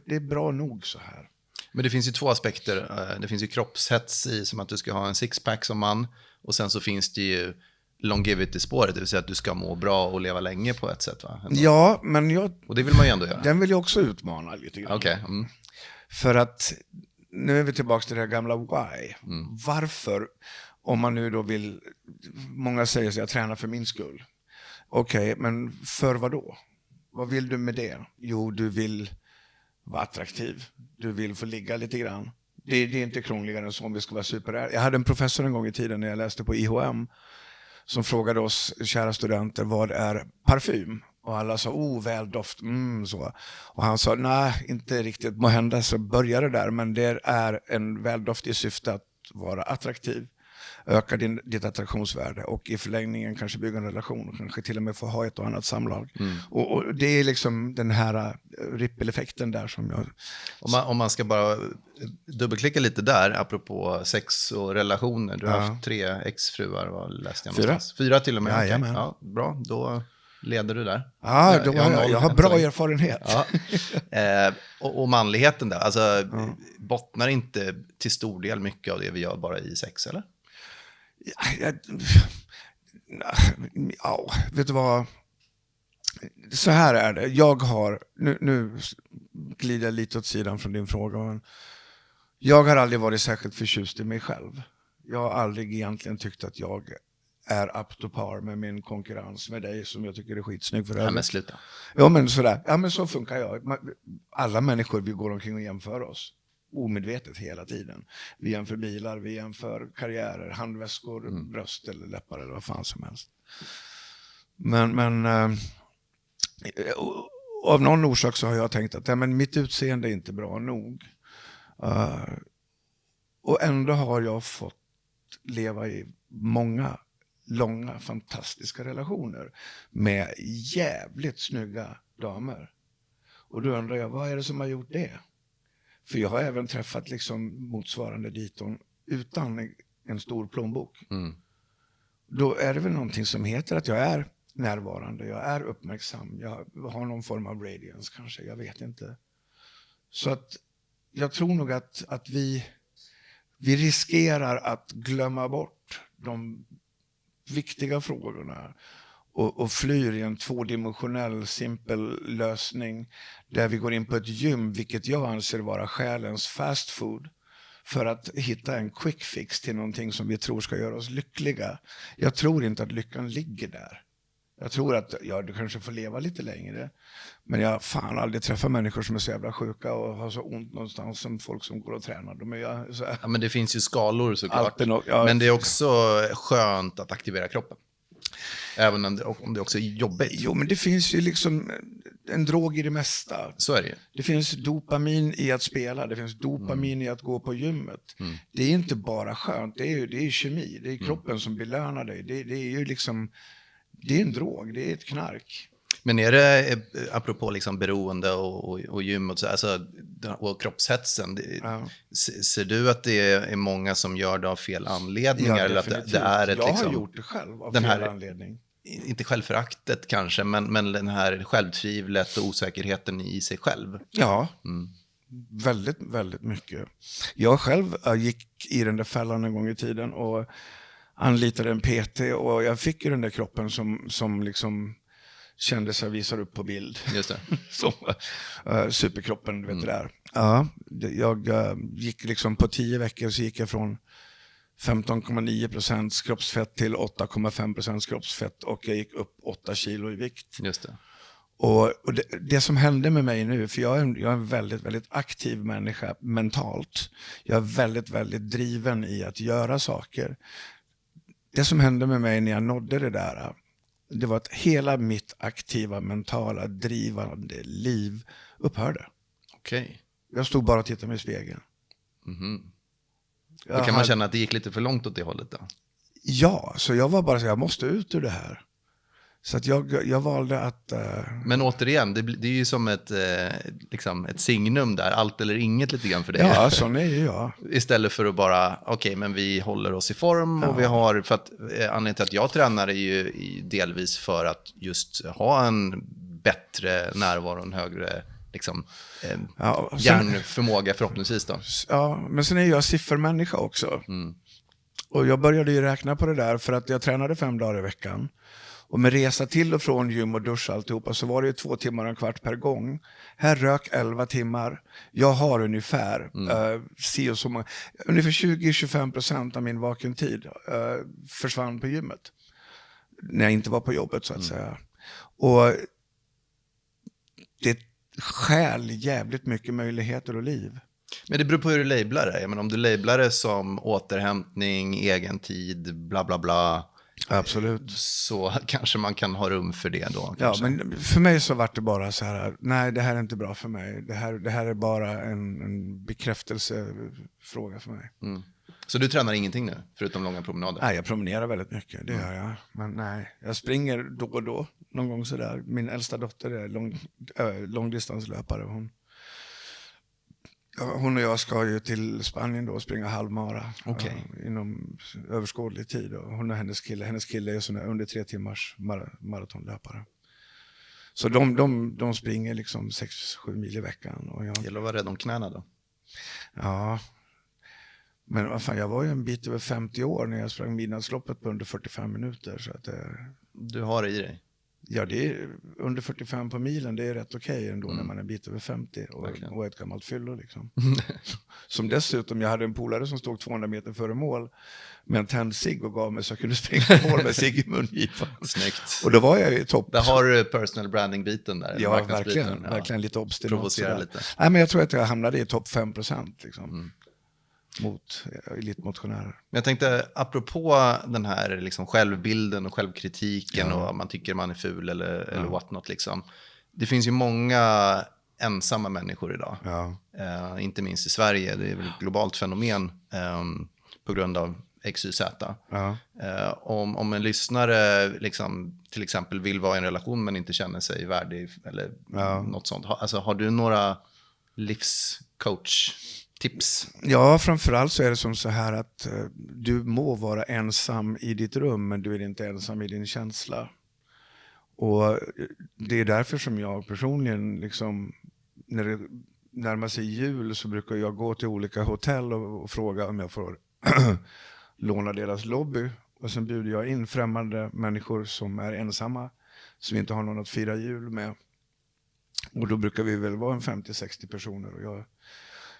det är bra nog så här. Men det finns ju två aspekter. Det finns ju kroppshets i som att du ska ha en sixpack som man. Och sen så finns det ju longevity-spåret, det vill säga att du ska må bra och leva länge på ett sätt, va? Ja, men och det vill man ju ändå göra. Den vill jag också utmana lite grann. Okay. För att, nu är vi tillbaka till det här gamla why. Varför, om man nu då vill, många säger att jag tränar för min skull. Okej, men för vad då? Vad vill du med det? Jo, du vill vara attraktiv. Du vill få ligga lite grann. Det är inte krångligare än så om vi ska vara Jag hade en professor en gång i tiden när jag läste på IHM som frågade oss kära studenter vad är parfym? Och alla sa, väldoft, så. Och han sa, nej, inte riktigt. Må hända så börjar det där, men det är en väldoft i syfte att vara attraktiv. Öka ditt attraktionsvärde och i förlängningen kanske bygga en relation och kanske till och med få ha ett och annat samlag. Och det är liksom den här rippeleffekten där som jag... Om man ska bara dubbelklicka lite där, apropå sex och relationer. Du har haft 3 exfruar, vad läste jag någonstans? 4 till och med. Ja, okay. Ja, bra, då leder du där. Ja, jag har bra erfarenhet. Ja. Och manligheten där, alltså bottnar inte till stor del mycket av det vi gör bara i sex, eller? Ja, vet du vad? Så här är det. Jag har, nu glider jag lite åt sidan från din fråga. Men jag har aldrig varit särskilt förtjust i mig själv. Jag har aldrig egentligen tyckt att jag är up to par med min konkurrens med dig som jag tycker är skitsnygg för övrigt. Ja, men sluta. Ja, men sådär. Ja, men så funkar jag. Alla människor, vi går omkring och jämför oss. Omedvetet hela tiden. Vi jämför bilar, vi jämför karriärer, handväskor, bröst eller läppar eller vad fan som helst. Men av någon orsak så har jag tänkt att men mitt utseende är inte bra nog. Och ändå har jag fått leva i många långa, fantastiska relationer med jävligt snygga damer. Och då undrar jag, vad är det som har gjort det? För jag har även träffat liksom motsvarande diton utan en stor plånbok. Då är det väl någonting som heter att jag är närvarande, jag är uppmärksam, jag har någon form av radiance kanske, jag vet inte. Så att jag tror nog att vi riskerar att glömma bort de viktiga frågorna och flyr i en tvådimensionell simpel lösning där vi går in på ett gym, vilket jag anser vara själens fast food, för att hitta en quick fix till någonting som vi tror ska göra oss lyckliga. Jag tror inte att lyckan ligger där. Jag tror att du kanske får leva lite längre, men jag fan aldrig träffar människor som är så jävla sjuka och har så ont någonstans som folk som går och tränar. Ja, men det finns ju skalor såklart. Ja, men det är också skönt att aktivera kroppen. Även om det också är jobbigt. Jo, men det finns ju liksom en drog i det mesta. Så är det. Det finns dopamin i att spela, det finns dopamin i att gå på gymmet. Det är inte bara skönt, det är kemi, det är kroppen som belönar dig. Det är ju liksom, det är en drog, det är ett knark. Men är det, apropå liksom beroende och gym och, så, alltså, och kroppshetsen, ser du att det är många som gör det av fel anledningar? Ja, eller att det är ett, jag liksom, har gjort det själv av fel anledning. Inte självföraktet kanske, men den här självtvivlet och osäkerheten i sig själv. Ja, väldigt, väldigt mycket. Jag själv gick i den där fällan en gång i tiden och anlitade en PT och jag fick ju den där kroppen som liksom kände sig visar upp på bild. Just det. Som superkroppen, du vet det där. Ja, jag gick liksom på 10 veckor så gick jag från 15,9% kroppsfett till 8,5% kroppsfett och jag gick upp 8 kilo i vikt. Just det. Och det som hände med mig nu, för jag är en väldigt, väldigt aktiv människa mentalt. Jag är väldigt, väldigt driven i att göra saker. Det som hände med mig när jag nådde det där, det var att hela mitt aktiva, mentala, drivande liv upphörde. Okej. Jag stod bara och tittade mig i spegeln. Då kan man känna att det gick lite för långt åt det hållet då? Ja, så jag var bara så jag måste ut ur det här. Så att jag valde att... Men återigen, det är ju som ett signum där, allt eller inget lite grann för dig. Ja, sån är ju jag. Istället för att bara, okej, men vi håller oss i form och vi har, för att anledningen till att jag tränar är ju delvis för att just ha en bättre närvaro, en högre hjärnförmåga förhoppningsvis då. Ja, men sen är jag siffermänniska också. Och jag började ju räkna på det där för att jag tränade 5 dagar i veckan. Och med resa till och från gym och dusch alltihopa så var det ju 2 timmar och en kvart per gång. Här rök 11 timmar. Jag har ungefär ungefär 20-25% av min vakentid försvann på gymmet. När jag inte var på jobbet så att säga. Och det stjäl jävligt mycket möjligheter och liv. Men det beror på hur du lablar det. Men om du lablar det som återhämtning, egen tid, bla bla bla. Absolut. Så kanske man kan ha rum för det då. Ja, men för mig så var det bara så här, nej det här är inte bra för mig. Det här är bara en bekräftelsefråga för mig. Så du tränar ingenting nu, förutom långa promenader? Nej, jag promenerar väldigt mycket, det gör jag. Men nej, jag springer då och då, någon gång sådär. Min äldsta dotter är långdistanslöpare. Hon och jag ska ju till Spanien då och springa halvmara inom överskådlig tid. Och hon och hennes kille är sån under 3 timmars maratonlöpare. Så de springer liksom 6-7 mil i veckan. Och jag gäller att vara rädd om knäna då. Ja, men vad fan, jag var ju en bit över 50 år när jag sprang midnattsloppet på under 45 minuter. Så att, du har det i dig? Ja, det är under 45 på milen, det är rätt okej ändå när man är en bit över 50 och ett gammalt fyllo liksom. Som dessutom, jag hade en polare som stod 200 meter före mål med en tänd cigg och gav mig så jag kunde springa mål med cigg i mungipan. Snyggt. Och då var jag i topp. Där har du personal branding-biten där. Ja, verkligen lite obstinat. Provocera lite. Nej, men jag tror att jag hamnade i topp 5% liksom. Mot elitmotionärer. Men jag tänkte, apropå den här liksom självbilden och självkritiken och man tycker man är ful eller whatnot liksom. Det finns ju många ensamma människor idag. Inte minst i Sverige, det är väl ett globalt fenomen på grund av XYZ. Om en lyssnare liksom, till exempel vill vara i en relation men inte känner sig värdig eller något sånt. Alltså, har du några livscoach-tips? Ja, framförallt så är det som så här att du må vara ensam i ditt rum men du är inte ensam i din känsla. Och det är därför som jag personligen liksom, när det närmar sig jul så brukar jag gå till olika hotell och fråga om jag får låna deras lobby. Och sen bjuder jag in främmande människor som är ensamma, som inte har någon att fira jul med. Och då brukar vi väl vara en 50-60 personer och jag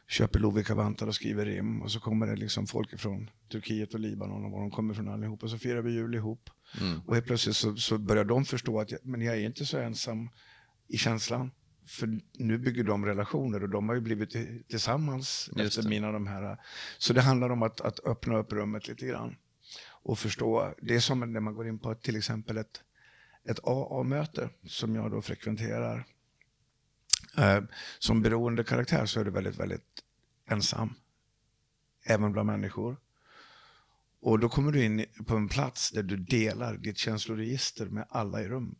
köper Lovikkavantar och skriver rim och så kommer det liksom folk från Turkiet och Libanon och var de kommer från allihop och så firar vi jul ihop. Och helt plötsligt så börjar de förstå att men jag är inte så ensam i känslan. För nu bygger de relationer och de har ju blivit tillsammans efter mina de här. Så det handlar om att öppna upp rummet lite grann och förstå. Det är som när man går in på till exempel ett AA-möte som jag då frekventerar. Som beroende karaktär så är du väldigt, väldigt ensam. Även bland människor. Och då kommer du in på en plats där du delar ditt känsloregister med alla i rummet.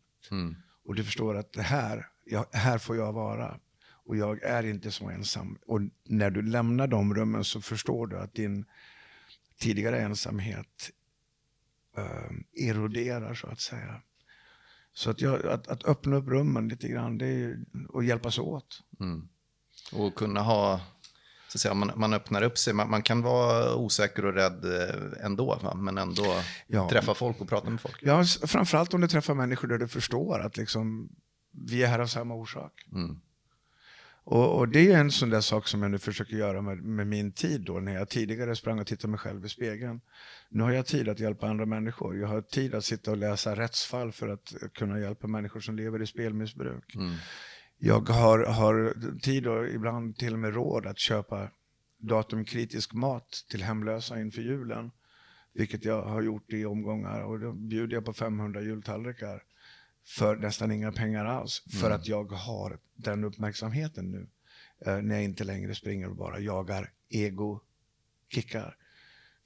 Och du förstår att här får jag vara. Och jag är inte så ensam. Och när du lämnar de rummen så förstår du att din tidigare ensamhet eroderar så att säga. Så att öppna upp rummen lite grann det är, och hjälpas åt. Och kunna ha, så att säga, man öppnar upp sig. Man kan vara osäker och rädd ändå, va? Men ändå träffa folk och prata med folk. Ja, framförallt om du träffar människor där du förstår att liksom, vi är här av samma orsak. Och det är en sån där sak som jag nu försöker göra med min tid då. När jag tidigare sprang och tittade mig själv i spegeln. Nu har jag tid att hjälpa andra människor. Jag har tid att sitta och läsa rättsfall för att kunna hjälpa människor som lever i spelmissbruk. Jag har tid och ibland till och med råd att köpa datumkritisk mat till hemlösa inför julen. Vilket jag har gjort i omgångar. Och då bjuder jag på 500 jultallrikar. För nästan inga pengar alls. För att jag har den uppmärksamheten nu. När jag inte längre springer och bara jagar ego-kickar.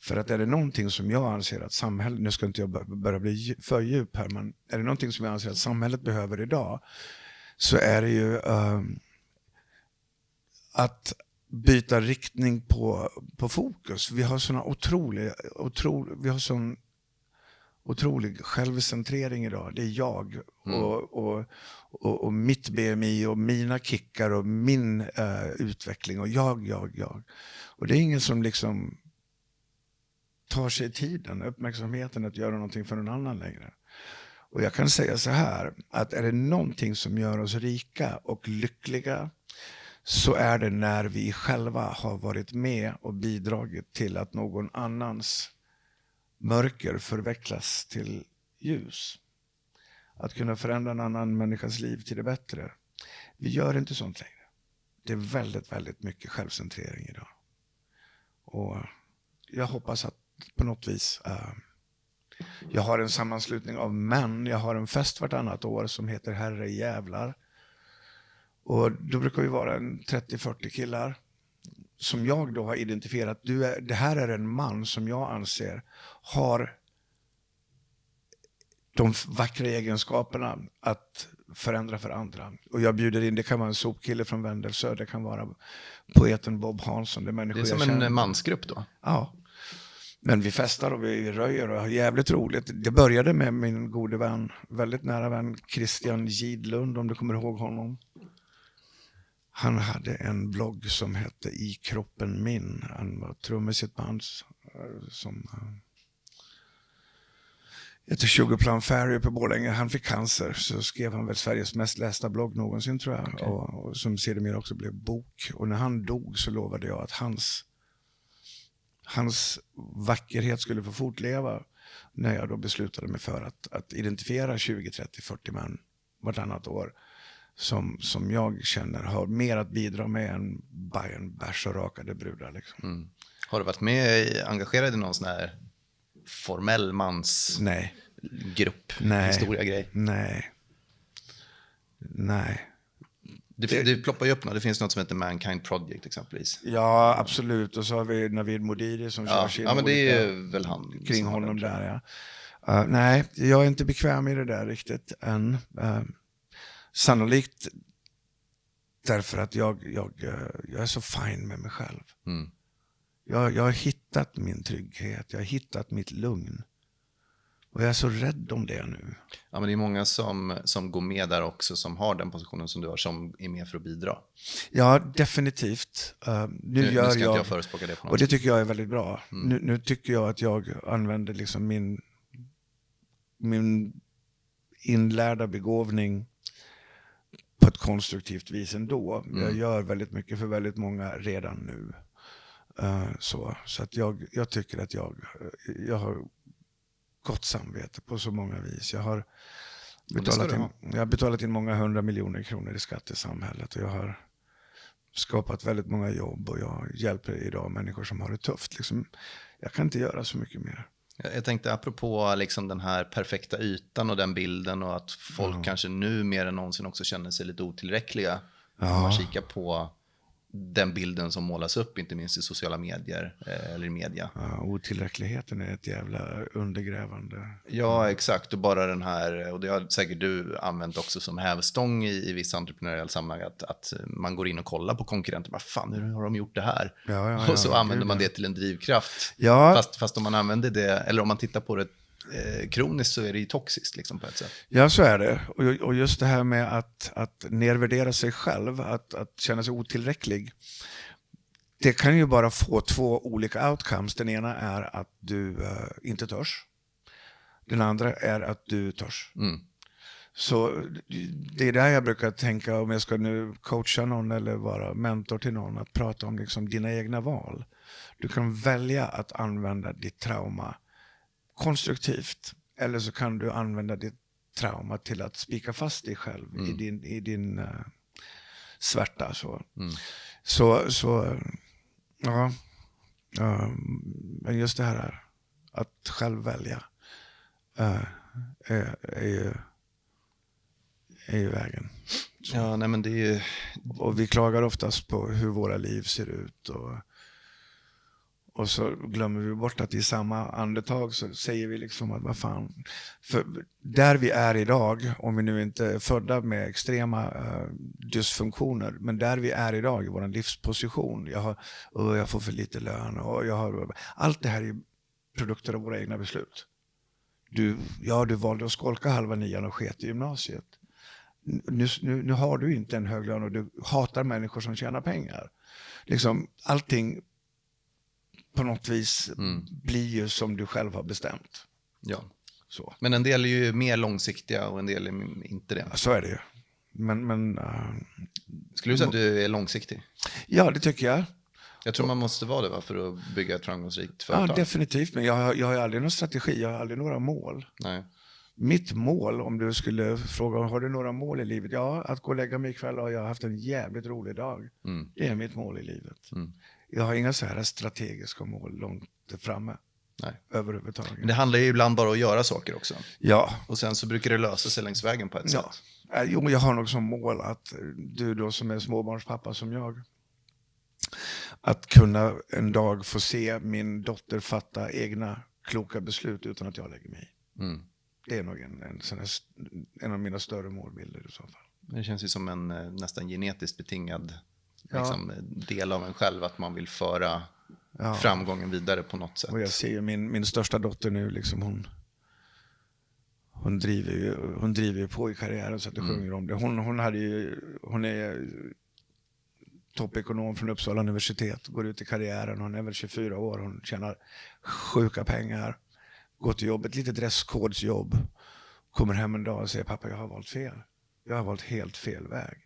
För att är det någonting som jag anser att samhället, nu ska inte jag börja bli för djup här, men är det någonting som jag anser att samhället behöver idag, så är det ju att byta riktning på fokus. Vi har såna otrolig självcentrering idag. Det är jag och mitt BMI och mina kickar och min utveckling och jag. Och det är ingen som liksom tar sig tiden, uppmärksamheten att göra någonting för någon annan längre. Och jag kan säga så här, att är det någonting som gör oss rika och lyckliga, så är det när vi själva har varit med och bidragit till att någon annans mörker förvecklas till ljus. Att kunna förändra en annan människas liv till det bättre. Vi gör inte sånt längre. Det är väldigt, väldigt mycket självcentrering idag. Och jag hoppas att på något vis jag har en sammanslutning av män. Jag har en fest vartannat år som heter Herre Jävlar. Och då brukar vi vara en 30-40 killar som jag då har identifierat. Det här är en man som jag anser har de vackra egenskaperna att förändra för andra. Och jag bjuder in, det kan vara en sopkille från Vendelsö, det kan vara poeten Bob Hansson. Det är som en mansgrupp då? Ja. Men vi festar och vi röjer och har jävligt roligt. Det började med min gode vän, väldigt nära vän, Christian Gidlund, om du kommer ihåg honom. Han hade en blogg som hette I kroppen min. Han var trummis i ett band som heter Sugarplum Fairy på Borlänge. Han fick cancer, så skrev han väl Sveriges mest lästa blogg någonsin, tror jag. Okay. Och som sedermera också blev bok. Och när han dog så lovade jag att hans vackerhet skulle få fortleva, när jag då beslutade mig för att identifiera 20, 30, 40 män vartannat år som jag känner har mer att bidra med än Bayern, bärs och rakade brudar. Liksom. Har du varit engagerad i någon sån här formell mansgrupp? Historia grej? Nej. Det ploppar ju upp nu. Det finns något som heter Mankind Project exempelvis. Ja, absolut. Och så har vi Navid Modiri som kör sin men det är väl han kring honom där, ja. Nej, jag är inte bekväm i det där riktigt än. Sannolikt därför att jag är så fin med mig själv. Jag har hittat min trygghet. Jag har hittat mitt lugn. Och jag är så rädd om det nu. Ja, men det är många som går med där också, som har den positionen som du har, som är med för att bidra. Ja, definitivt. Nu gör ska jag förespråka det på något och det tycker jag är väldigt bra. Nu tycker jag att jag använder liksom min inlärda begåvning på ett konstruktivt vis ändå. Jag gör väldigt mycket för väldigt många redan nu. Så att jag tycker att jag har gott samvete på så många vis. Jag har betalat in många 100 miljoner kronor i skatt i samhället, och jag har skapat väldigt många jobb, och jag hjälper idag människor som har det tufft. Liksom, jag kan inte göra så mycket mer. Jag tänkte apropå liksom den här perfekta ytan och den bilden, och att folk kanske nu mer än någonsin också känner sig lite otillräckliga. Om man kikar på den bilden som målas upp, inte minst i sociala medier eller i media. Ja, otillräckligheten är ett jävla undergrävande. Ja, exakt. Och bara den här, och det har säkert du använt också som hävstång i vissa entreprenöriella sammanhang, att man går in och kollar på konkurrenter. Vad fan, hur har de gjort det här? Och så använder man det till en drivkraft. Ja. Fast om man använder det, eller om man tittar på det kroniskt, så är det ju toxiskt liksom, på ett sätt. Ja, så är det. Och just det här med att nedvärdera sig själv, att känna sig otillräcklig, det kan ju bara få två olika outcomes. Den ena är att du inte törs. Den andra är att du törs. Så det är där jag brukar tänka, om jag ska nu coacha någon eller vara mentor till någon, att prata om liksom dina egna val. Du kan välja att använda ditt trauma konstruktivt, eller så kan du använda ditt trauma till att spika fast dig själv i din svärta. Men just det här att själv välja är ju vägen. Ja, nej, men det är... Och vi klagar oftast på hur våra liv ser ut, Och så glömmer vi bort att i samma andetag så säger vi liksom att vad fan. För där vi är idag, om vi nu inte är födda med extrema dysfunktioner, men där vi är idag i vår livsposition. Jag får för lite lön och allt det här är produkter av våra egna beslut. Du valde att skolka halva 9 och sket i gymnasiet. Nu har du inte en hög lön och du hatar människor som tjänar pengar. Liksom, allting på något vis blir ju som du själv har bestämt. Ja. Så. Men en del är ju mer långsiktiga och en del är inte det. Så är det ju. Men skulle du säga att du är långsiktig? Ja, det tycker jag. Jag tror man måste vara det för att bygga ett framgångsrikt företag. Ja, definitivt. Men jag har aldrig någon strategi, jag har aldrig några mål. Nej. Mitt mål, om du skulle fråga, har du några mål i livet? Ja, att gå och lägga mig ikväll och jag har haft en jävligt rolig dag. Det är mitt mål i livet. Jag har inga så här strategiska mål långt framme. Nej. Överhuvudtaget. Men det handlar ju ibland bara om att göra saker också. Ja. Och sen så brukar det lösa sig längs vägen på ett sätt. Jo, men jag har nog som mål att du då som är småbarnspappa som jag, att kunna en dag få se min dotter fatta egna kloka beslut utan att jag lägger mig i. Det är nog en av mina större målbilder i så fall. Det känns ju som en nästan genetiskt betingad del av en själv, att man vill föra framgången vidare på något sätt. Och jag ser ju min största dotter nu, liksom hon driver ju på i karriären så att det sjunger om det. Hon är toppekonom från Uppsala universitet, går ut i karriären, hon är väl 24 år, hon tjänar sjuka pengar, går till jobbet, lite dresskodsjobb, kommer hem en dag och säger pappa, jag har valt fel. Jag har valt helt fel väg.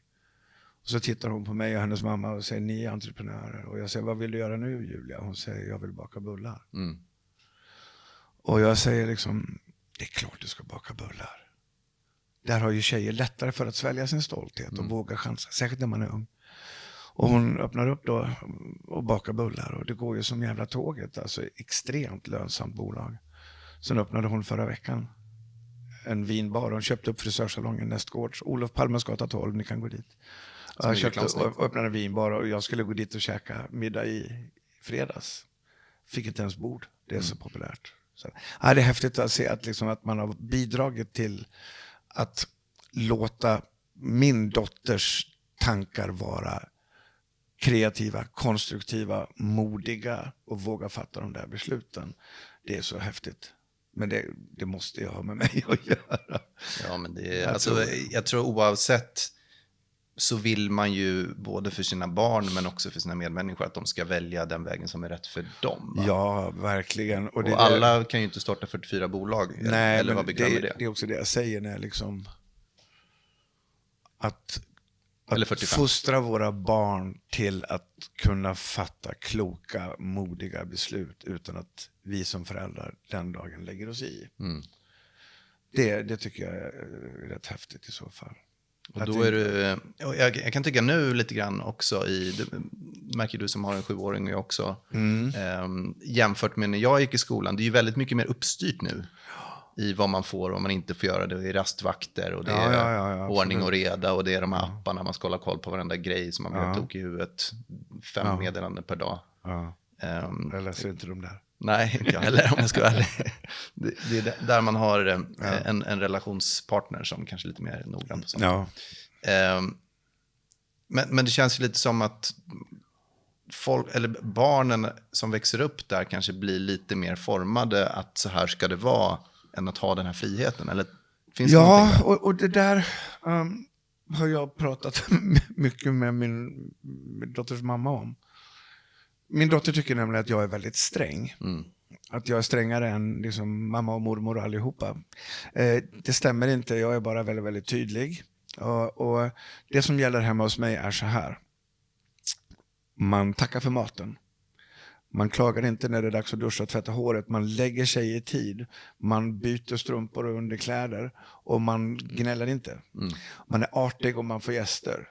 Och så tittar hon på mig och hennes mamma och säger, ni är entreprenörer. Och jag säger, vad vill du göra nu, Julia? Hon säger, jag vill baka bullar. Och jag säger liksom, det är klart du ska baka bullar. Där har ju tjejer lättare för att svälja sin stolthet och våga chansa, särskilt när man är ung. Och hon öppnar upp då och bakar bullar och det går ju som jävla tåget, alltså extremt lönsamt bolag. Sen öppnade hon förra veckan en vinbar. Hon köpte upp frisörsalongen nästgårds. Olof Palmes gata 12, ni kan gå dit. Jag köpte och öppnade en vinbar och jag skulle gå dit och käka middag i fredags. Fick inte ens bord. Det är så populärt. Så, det är häftigt att se att man har bidragit till att låta min dotters tankar vara kreativa, konstruktiva, modiga och våga fatta de där besluten. Det är så häftigt. Men det måste jag ha med mig att göra. Ja, men jag tror oavsett så vill man ju både för sina barn men också för sina medmänniskor att de ska välja den vägen som är rätt för dem. Va? Ja, verkligen. Och alla kan ju inte starta 44 bolag. Nej, eller vad bekvämmer det är också det jag säger när liksom att eller 45. Fostra våra barn till att kunna fatta kloka, modiga beslut utan att vi som föräldrar den dagen lägger oss i. Det tycker jag är rätt häftigt i så fall. Och då är du, jag kan tycka nu lite grann också märker du som har en 7-åring och jag också, jämfört med när jag gick i skolan, det är ju väldigt mycket mer uppstyrt nu i vad man får och vad man inte får göra. Det är rastvakter och det är ordning och reda och det är de här apparna, man ska hålla koll på varenda grej som man blir tog i huvudet. 5 meddelanden per dag. Jag läser inte de där. Nej, inte jag heller om jag ska vara ärlig. Det är där man har en relationspartner som kanske är lite mer noggrann på sånt. Ja. Men det känns ju lite som att barnen som växer upp där kanske blir lite mer formade att så här ska det vara än att ha den här friheten. Eller finns det och det där har jag pratat mycket med min dotters mamma om. Min dotter tycker nämligen att jag är väldigt sträng. Att jag är strängare än liksom mamma och mormor och allihopa. Det stämmer inte, jag är bara väldigt, väldigt tydlig. Och det som gäller hemma hos mig är så här. Man tackar för maten. Man klagar inte när det är dags att duscha och tvätta håret. Man lägger sig i tid. Man byter strumpor och underkläder. Och man gnäller inte. Man är artig och man får gäster.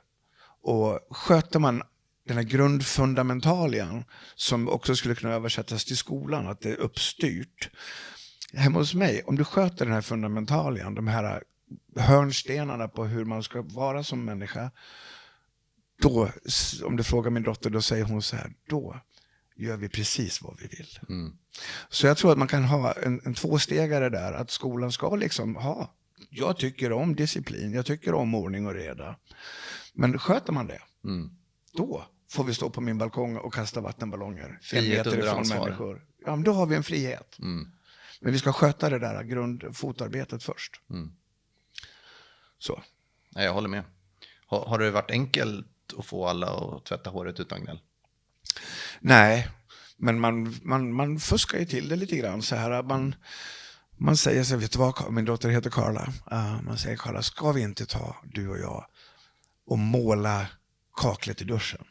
Och sköter man den här grundfundamentalian som också skulle kunna översättas till skolan, att det är uppstyrt. Hemma hos mig, om du sköter den här fundamentalian, de här hörnstenarna på hur man ska vara som människa, då, om du frågar min dotter, då säger hon så här, då gör vi precis vad vi vill. Så jag tror att man kan ha en tvåstegare där, att skolan ska liksom ha, jag tycker om disciplin, jag tycker om ordning och reda. Men sköter man det, då får vi stå på min balkong och kasta vattenballonger. Frihet under ansvar. Människor. Ja, men då har vi en frihet. Men vi ska sköta det där grundfotarbetet först. Så. Ja, jag håller med. Har det varit enkelt att få alla att tvätta håret utan gnäll? Nej, men man fuskar ju till det lite grann så här. Man säger så, vet du vad, min dotter heter Carla. Man säger, Carla, ska vi inte ta, du och jag, och måla kaklet i duschen?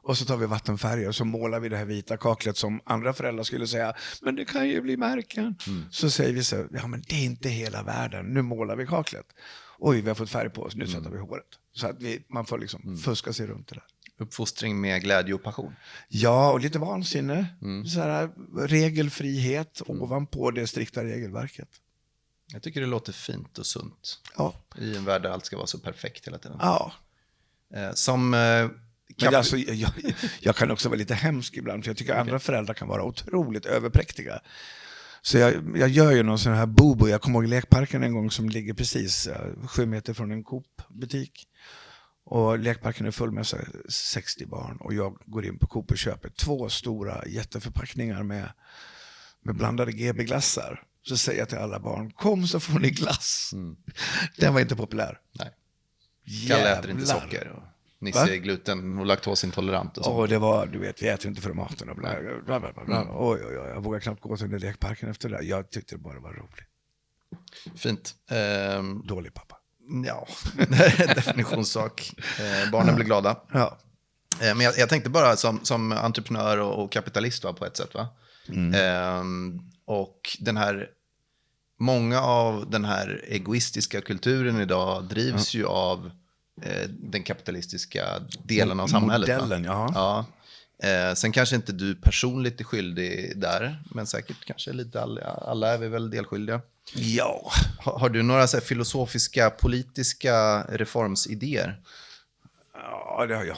Och så tar vi vattenfärger och så målar vi det här vita kaklet som andra föräldrar skulle säga, men det kan ju bli märken. Så säger vi så, ja men det är inte hela världen, nu målar vi kaklet. Oj, vi har fått färg på oss, nu sätter vi håret. Så att man får liksom fuska sig runt det där. Uppfostring med glädje och passion. Ja, och lite vansinne. Så här, regelfrihet ovanpå det strikta regelverket. Jag tycker det låter fint och sunt. Ja. I en värld där allt ska vara så perfekt hela tiden. Ja. Men alltså, jag kan också vara lite hemsk ibland, för jag tycker andra föräldrar kan vara otroligt överpräktiga. Så jag gör ju någon sån här bobo. Jag kommer ihåg lekparken en gång som ligger precis 7 meter från en Coop-butik. Och lekparken är full med 60 barn. Och jag går in på Coop och köper 2 stora jätteförpackningar med blandade GB-glassar. Så säger jag till alla barn, kom så får ni glass. Den var inte populär. Nej. Kalle äter inte socker. Nisse är gluten och laktosintolerant. Och och det var, du vet, vi äter inte för maten. Och bla, bla, bla. Oj, jag vågar knappt gå till den lekparken efter det. Jag tyckte det bara var roligt. Fint. Dålig pappa. Ja, definitionssak. Barnen blir glada. Ja. Men jag tänkte bara som entreprenör och kapitalist, va, på ett sätt. Va? Och många av den här egoistiska kulturen idag drivs ju av den kapitalistiska delen av samhället. Modellen, ja. Sen kanske inte du personligt är skyldig där, men säkert kanske lite alla är vi väl delskyldiga. Ja. Har du några så här filosofiska, politiska reformsidéer? Ja, det har jag.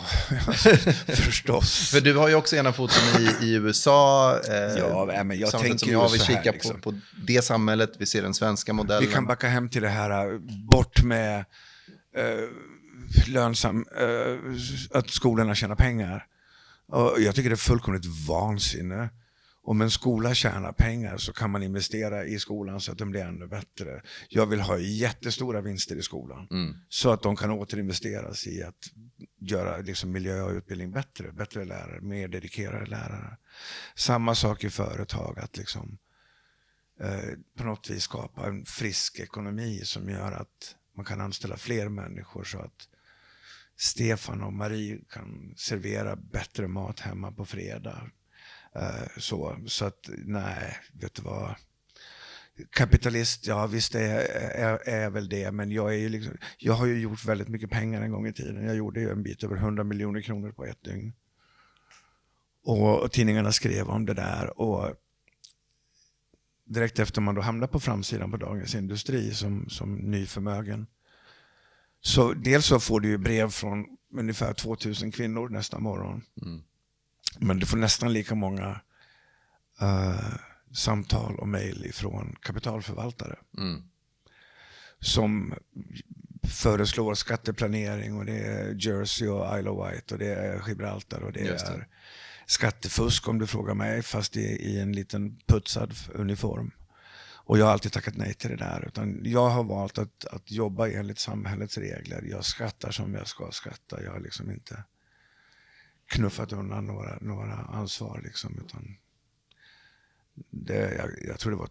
Förstås. För du har ju också ena foten i USA. Ja, men jag tänker ju vi så här, kikar liksom. på det samhället, vi ser den svenska modellen. Vi kan backa hem till det här, bort med att skolorna tjänar pengar. Och jag tycker det är fullkomligt vansinne. Om en skola tjänar pengar så kan man investera i skolan så att den blir ännu bättre. Jag vill ha jättestora vinster i skolan. Så att de kan återinvesteras i att göra liksom miljö och utbildning bättre. Bättre lärare, mer dedikerade lärare. Samma sak i företag, att liksom, på något vis skapa en frisk ekonomi som gör att man kan anställa fler människor så att Stefan och Marie kan servera bättre mat hemma på fredag. Så att nej, vet du vad, kapitalist, ja visst är väl det, men jag har ju gjort väldigt mycket pengar en gång i tiden. Jag gjorde ju en bit över 100 miljoner kronor på ett dygn. Och tidningarna skrev om det där, och direkt efter man då hamnade på framsidan på Dagens Industri som nyförmögen, så dels så får du ju brev från ungefär 2000 kvinnor nästa morgon. Men du får nästan lika många samtal och mejl ifrån kapitalförvaltare som föreslår skatteplanering, och det är Jersey och Isle of Wight och det är Gibraltar och det är skattefusk om du frågar mig, fast i en liten putsad uniform. Och jag har alltid tackat nej till det där, utan jag har valt att jobba enligt samhällets regler. Jag skattar som jag ska skatta. Jag har liksom inte knuffat undan några ansvar liksom, utan jag tror det var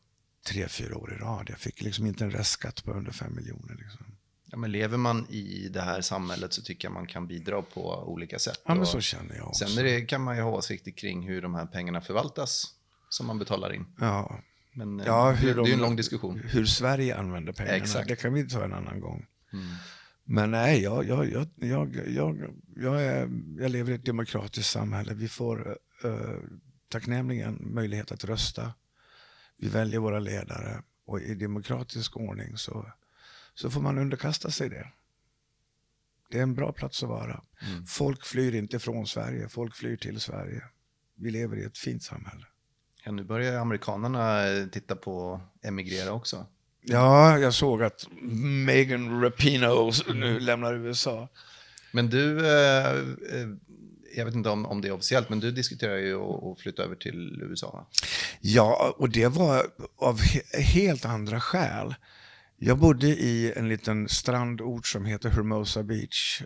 3-4 år i rad. Jag fick liksom inte en restskatt på under 5 miljoner liksom. Ja, men lever man i det här samhället så tycker jag man kan bidra på olika sätt. Ja, men så känner jag också. Sen kan man ju ha åsikter kring hur de här pengarna förvaltas som man betalar in. Ja. Men det är en lång diskussion. Hur Sverige använder pengarna, exakt. Det kan vi ta en annan gång. Men nej, jag lever i ett demokratiskt samhälle. Vi får tacknämligen möjlighet att rösta. Vi väljer våra ledare, och i demokratisk ordning så får man underkasta sig det. Det är en bra plats att vara. Folk flyr inte från Sverige, folk flyr till Sverige. vi lever i ett fint samhälle. Ja, nu börjar amerikanerna titta på emigrera också. Ja, jag såg att Megan Rapinoe nu lämnar USA. Men du, jag vet inte om det är officiellt, men du diskuterar ju att flytta över till USA, va? Ja, och det var av helt andra skäl. Jag bodde i en liten strandort som heter Hermosa Beach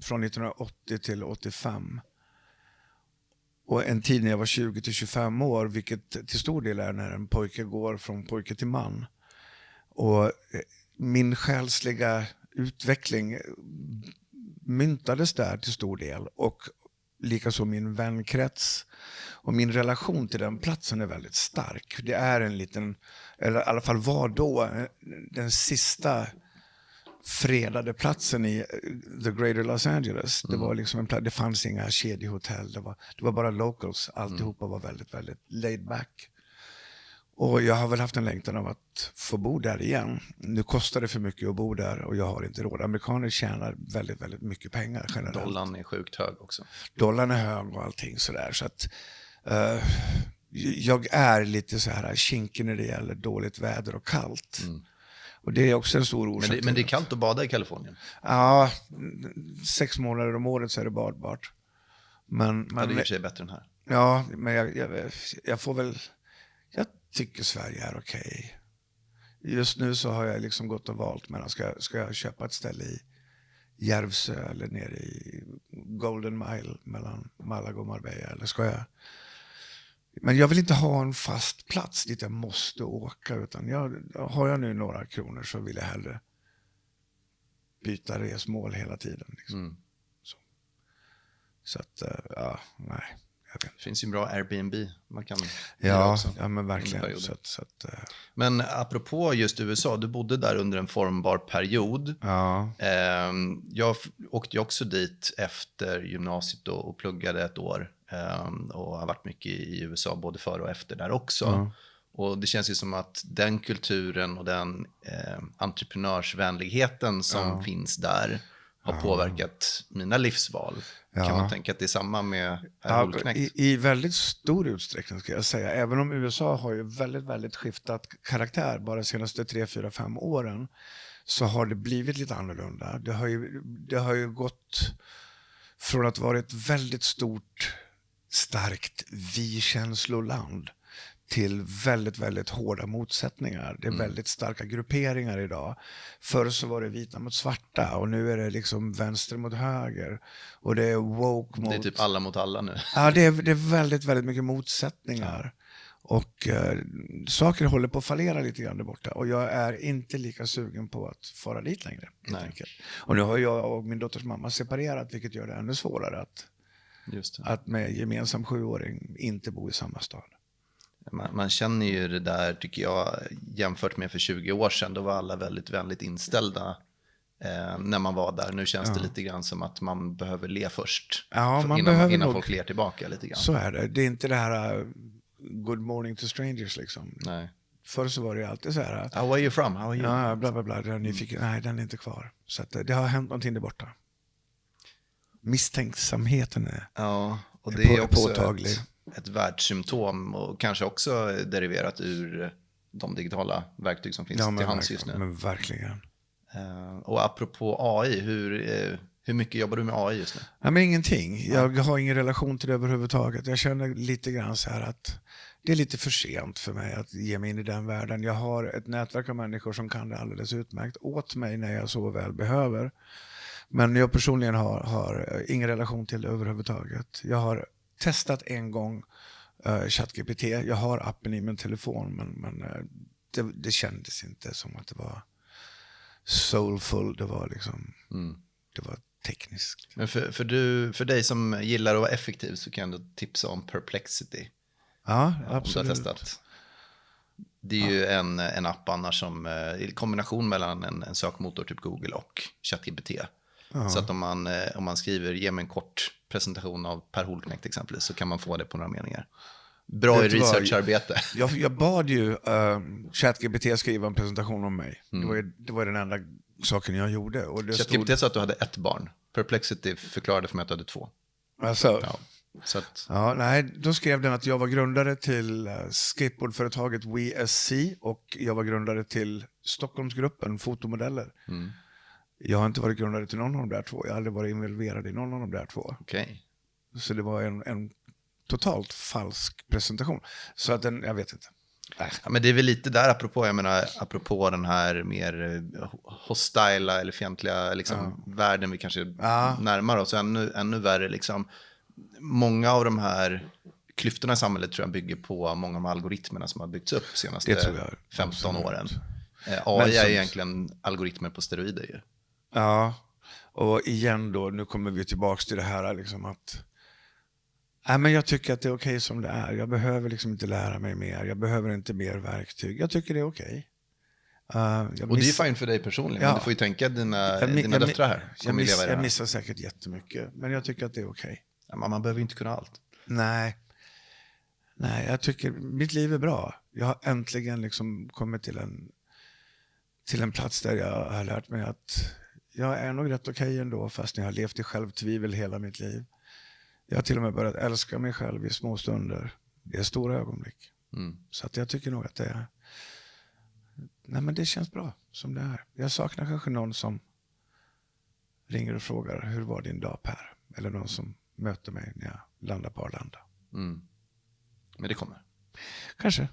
från 1980 till 85. Och en tid när jag var 20 till 25 år, vilket till stor del är när en pojke går från pojke till man. Och min själsliga utveckling myntades där till stor del, och likaså min vänkrets. Och min relation till den platsen är väldigt stark. Det är en liten, eller i alla fall var då, den sista fredade platsen i the greater Los Angeles. Det var liksom en plats, det fanns inga kedjehotell, det var bara locals. Alltihopa var väldigt, väldigt laid back. Och jag har väl haft en längtan av att få bo där igen. Nu kostar det för mycket att bo där och jag har inte råd. Amerikaner tjänar väldigt, väldigt mycket pengar generellt. Dollarn är sjukt hög också. Dollarn är hög och allting sådär. Så att jag är lite så här kinkig när det gäller dåligt väder och kallt. Och det är också en stor orsak. Men det är kallt att bada i Kalifornien? Ja, 6 månader om året så är det badbart. Men det är i och för sig bättre än här. Ja, men jag får väl... Jag tycker Sverige är okej. Just nu så har jag liksom gått och valt mellan ska jag köpa ett ställe i Järvsö eller nere i Golden Mile mellan Malaga och Marbella, eller ska jag... Men jag vill inte ha en fast plats dit jag måste åka, utan har jag nu några kronor så vill jag hellre byta resmål hela tiden. Liksom. Så att, ja, nej. Det finns ju bra Airbnb man kan ja, men verkligen. Så att, Men apropå just USA, du bodde där under en formbar period. Ja. Jag åkte ju också dit efter gymnasiet och pluggade ett år. Och har varit mycket i USA både före och efter där också. Ja. Och det känns ju som att den kulturen och den entreprenörsvänligheten som finns där har påverkat mina livsval. Kan man tänka att det är samma med herr Holknekt? I väldigt stor utsträckning ska jag säga. Även om USA har ju väldigt, väldigt skiftat karaktär bara de senaste 3, 4, 5 åren, så har det blivit lite annorlunda. Det har ju gått från att vara ett väldigt stort, starkt vi-känsloland till väldigt, väldigt hårda motsättningar. Det är väldigt starka grupperingar idag. Förr så var det vita mot svarta och nu är det liksom vänster mot höger. Och det är woke mot... Det är typ alla mot alla nu. Ja, det är väldigt, väldigt mycket motsättningar. Och saker håller på att fallera lite grann där borta. Och jag är inte lika sugen på att fara dit längre. Helt enkelt. Och nu har jag och min dotters mamma separerat, vilket gör det ännu svårare att med gemensam 7-åring inte bo i samma stad. Man känner ju det där, tycker jag, jämfört med för 20 år sedan. Då var alla väldigt vänligt inställda när man var där. Nu känns det lite grann som att man behöver le först. Innan folk ler tillbaka lite grann. Så är det. Det är inte det här good morning to strangers liksom. Nej. Förr så var det alltid så här. How are you from? How are you? Ja, bla bla bla. Nej, den är inte kvar. Så att, det har hänt någonting där borta. Misstänksamheten är, och det är också påtaglig. Ett världssymptom och kanske också deriverat ur de digitala verktyg som finns till hands just nu. Men verkligen. Och apropå AI, hur mycket jobbar du med AI just nu? Ja, men ingenting. Jag har ingen relation till det överhuvudtaget. Jag känner lite grann så här att det är lite för sent för mig att ge mig in i den världen. Jag har ett nätverk av människor som kan det alldeles utmärkt åt mig när jag så väl behöver. Men jag personligen har ingen relation till det överhuvudtaget. Jag har testat en gång ChatGPT. Jag har appen i min telefon, men det kändes inte som att det var soulful. Det var liksom det var tekniskt. Men för dig som gillar att vara effektiv så kan du tipsa om Perplexity. Ja, absolut. Om du har testat. Det är ju en app annars som i kombination mellan en sökmotor typ Google och ChatGPT. Så att om man skriver ge mig en kort presentation av Per Holknekt exempelvis, så kan man få det på några meningar. Bra i researcharbete. Jag bad ju ChatGPT skriva en presentation om mig. Det var den enda saken jag gjorde. Och ChatGPT sa att du hade 1 barn. Perplexity förklarade för mig att du hade 2. Alltså, ja. Så att... Ja, nej, då skrev den att jag var grundare till skateboardföretaget WeSC och jag var grundare till Stockholmsgruppen Fotomodeller. Jag har inte varit grundare till någon av de där två. Jag har aldrig varit involverad i någon av de där två. Okay. Så det var en totalt falsk presentation. Så att jag vet inte. Ja, men det är väl lite där apropå den här mer hostila eller fientliga liksom, världen vi kanske närmar oss. Ännu värre liksom. Många av de här klyftorna i samhället tror jag bygger på många av de algoritmerna som har byggts upp de senaste 15 åren. AI är egentligen algoritmer på steroider ju. Ja, och igen då, nu kommer vi tillbaka till det här liksom att men jag tycker att det är okej som det är. Jag behöver liksom inte lära mig mer. Jag behöver inte mer verktyg. Jag tycker det är okej. Och det är fint för dig personligen, men du får ju tänka dina döttrar här. Jag missar säkert jättemycket, men jag tycker att det är okej. Ja, man behöver inte kunna allt. Nej, jag tycker mitt liv är bra. Jag har äntligen liksom kommit till en plats där jag har lärt mig att jag är nog rätt okej ändå, fast jag har levt i självtvivel hela mitt liv. Jag har till och med börjat älska mig själv i små stunder. Det är stora ögonblick. Så att jag tycker nog att det känns bra som det är. Jag saknar kanske någon som ringer och frågar hur var din dag, Per? Eller någon som möter mig när jag landar på Arlanda. Men det kommer. Kanske.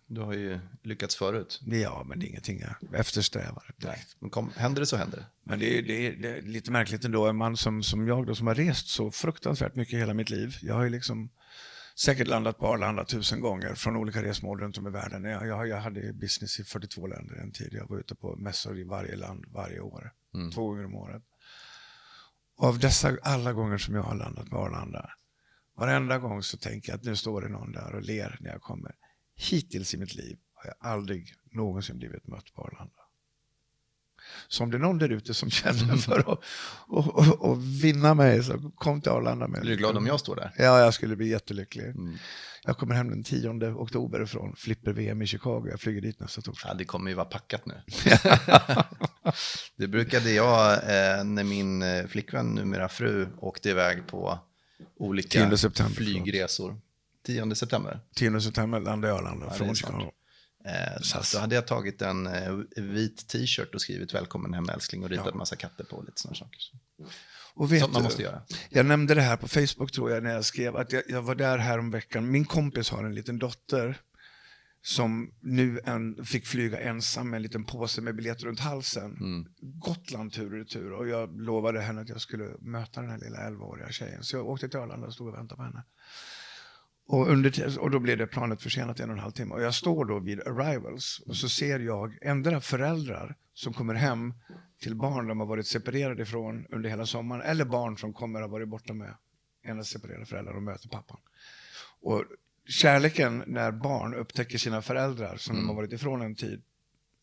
Du har ju lyckats förut. Ja, men det är ingenting jag eftersträvar direkt. Händer det så händer det. Men det är lite märkligt ändå. En man som jag då, som har rest så fruktansvärt mycket hela mitt liv. Jag har ju liksom säkert landat på Arlanda 1000 gånger från olika resmål runt om i världen. Jag hade business i 42 länder en tid. Jag var ute på mässor i varje land varje år. 2 gånger om året. Och av dessa alla gånger som jag har landat på Arlanda, varenda gång så tänker jag att nu står det någon där och ler när jag kommer. Hittills i mitt liv har jag aldrig någonsin blivit mött på Arlanda. Så om det är någon där ute som känner för att vinna mig, så kom till Arlanda med. Är du glad om jag står där? Ja, jag skulle bli jättelycklig. Jag kommer hem den 10 oktober från Flipper-VM i Chicago. Jag flyger dit nästa torsdag. Ja, det kommer ju vara packat nu. Det brukade jag när min flickvän, numera fru, åkte iväg på olika flygresor. 10 september. 10 september landade jag i Arlanda från Chicago. Så hade jag tagit en vit t-shirt och skrivit välkommen hem älskling och ritat massa katter på och lite sådana saker. Och vet sånt man måste göra. Jag nämnde det här på Facebook tror jag när jag skrev att jag var där här om veckan. Min kompis har en liten dotter som nu fick flyga ensam med en liten påse med biljetter runt halsen. Gotland tur och retur. Och jag lovade henne att jag skulle möta den här lilla 11-åriga tjejen. Så jag åkte till Arlanda och stod och väntade på henne. Och då blev det planet försenat 1,5 timme. Och jag står då vid arrivals och så ser jag ändra föräldrar som kommer hem till barn de har varit separerade ifrån under hela sommaren. Eller barn som kommer att ha varit borta med ena separerade föräldrar och möter pappan. Och kärleken när barn upptäcker sina föräldrar som de har varit ifrån en tid.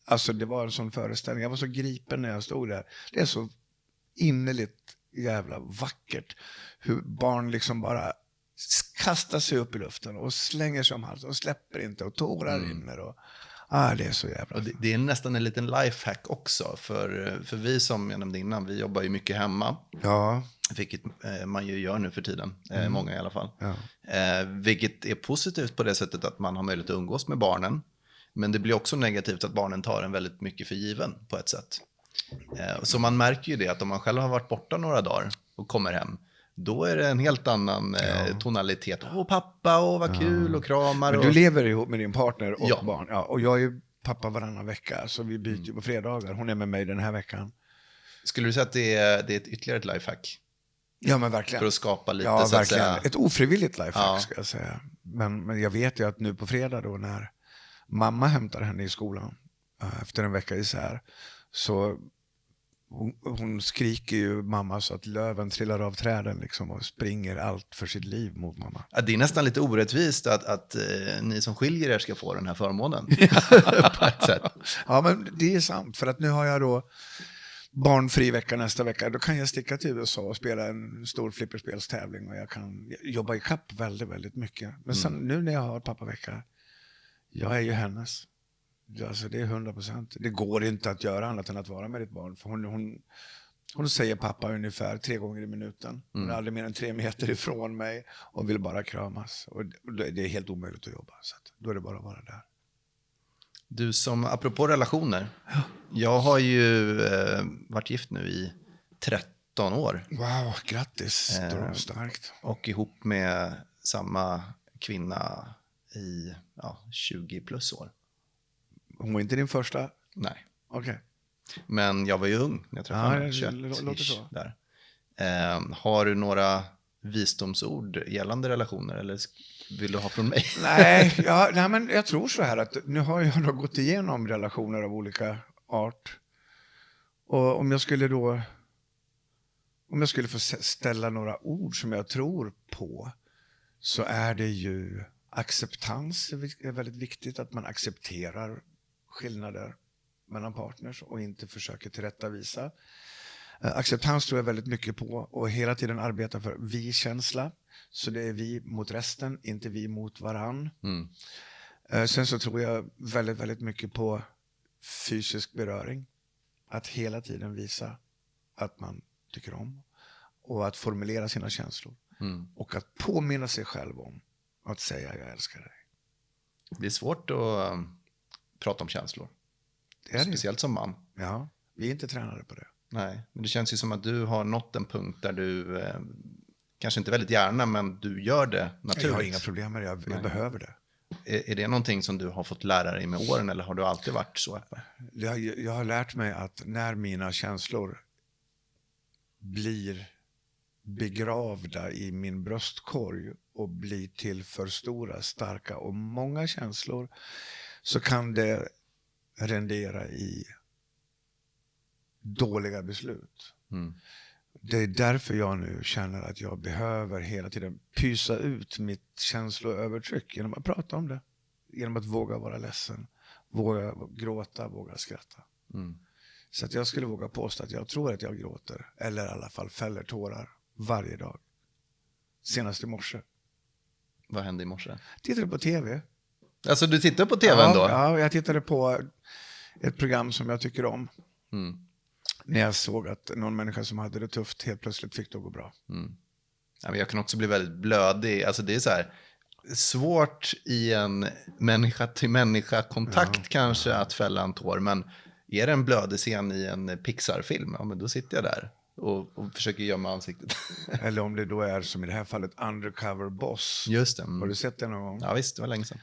Alltså det var en sån föreställning. Jag var så gripen när jag stod där. Det är så innerligt jävla vackert hur barn liksom bara kastar sig upp i luften och slänger sig om halsen och släpper inte och tårar rinner och det är så jävla. Och det är nästan en liten lifehack också för vi som jag nämnde innan, vi jobbar ju mycket hemma. Ja. Vilket man ju gör nu för tiden, många i alla fall. Ja. Vilket är positivt på det sättet att man har möjlighet att umgås med barnen. Men det blir också negativt att barnen tar en väldigt mycket för given på ett sätt. Så man märker ju det att om man själv har varit borta några dagar och kommer hem, då är det en helt annan tonalitet. Pappa, vad kul och kramar. Men du lever ihop med din partner och barn. Ja, och jag är ju pappa varannan vecka, så vi byter på fredagar. Hon är med mig den här veckan. Skulle du säga att det är ytterligare ett lifehack? Ja, men verkligen. För att skapa lite, så verkligen. Att säga. Ett ofrivilligt lifehack ska jag säga. Men jag vet ju att nu på fredag då när mamma hämtar henne i skolan efter en vecka isär, så hon skriker ju mamma så att löven trillar av träden liksom och springer allt för sitt liv mot mamma. Ja, det är nästan lite orättvist att ni som skiljer er ska få den här förmånen på ett sätt. Ja, men det är sant, för att nu har jag då barnfri vecka nästa vecka. Då kan jag sticka till USA och spela en stor flipperspelstävling och jag kan jobba i kapp väldigt, väldigt mycket. Men sen nu när jag har pappavecka, jag är ju hennes. Alltså det är 100%. Det går inte att göra annat än att vara med ditt barn. För hon Och då säger pappa ungefär 3 gånger i minuten. Hon är aldrig mer än 3 meter ifrån mig och vill bara kramas. Och det är helt omöjligt att jobba, så att då är det bara att vara där. Du som, apropå relationer, jag har ju varit gift nu i 13 år. Wow, grattis. Då är det starkt. Och ihop med samma kvinna i 20 plus år. Hon var inte din första? Nej. Okej. Men jag var ju ung när jag träffade henne. 21 låter så. Där. Har du några visdomsord gällande relationer eller vill du ha från mig? Nej, men jag tror så här att nu har jag då gått igenom relationer av olika art. Och om jag skulle få ställa några ord som jag tror på, så är det ju acceptans. Det är väldigt viktigt att man accepterar skillnader mellan partners och inte försöker tillrättavisa. Acceptans tror jag väldigt mycket på och hela tiden arbetar för vi-känsla. Så det är vi mot resten, inte vi mot varann. Sen så tror jag väldigt, väldigt mycket på fysisk beröring. Att hela tiden visa att man tycker om och att formulera sina känslor. Och att påminna sig själv om att säga jag älskar dig. Det är svårt att prata om känslor. Det är det. Speciellt som man. Ja, vi är inte tränade på det. Nej, men det känns ju som att du har nått en punkt där du, kanske inte väldigt gärna, men du gör det naturligt. Jag har inga problem med det, jag behöver det. Är det någonting som du har fått lära dig med åren eller har du alltid varit så? Jag har lärt mig att när mina känslor blir begravda i min bröstkorg och blir till för stora, starka och många känslor, så kan det rendera i dåliga beslut. Det är därför jag nu känner att jag behöver hela tiden pysa ut mitt känsloövertryck genom att prata om det. Genom att våga vara ledsen, våga gråta, våga skratta. Så att jag skulle våga påstå att jag tror att jag gråter, eller i alla fall fäller tårar varje dag. Senast i morse. Vad hände i morse? Tittade på tv. Alltså du tittar på tv ändå? Ja, jag tittade på ett program som jag tycker om. När jag såg att någon människa som hade det tufft helt plötsligt fick det gå bra. Ja, men jag kan också bli väldigt blödig. Alltså det är så här svårt i en människa till människa kontakt kanske att fälla en tår. Men är det en blödig scen i en Pixar-film, ja men då sitter jag där och försöker gömma ansiktet. Eller om det då är som i det här fallet Undercover Boss. Just det. Har du sett det någon gång? Ja visst, det var länge sedan.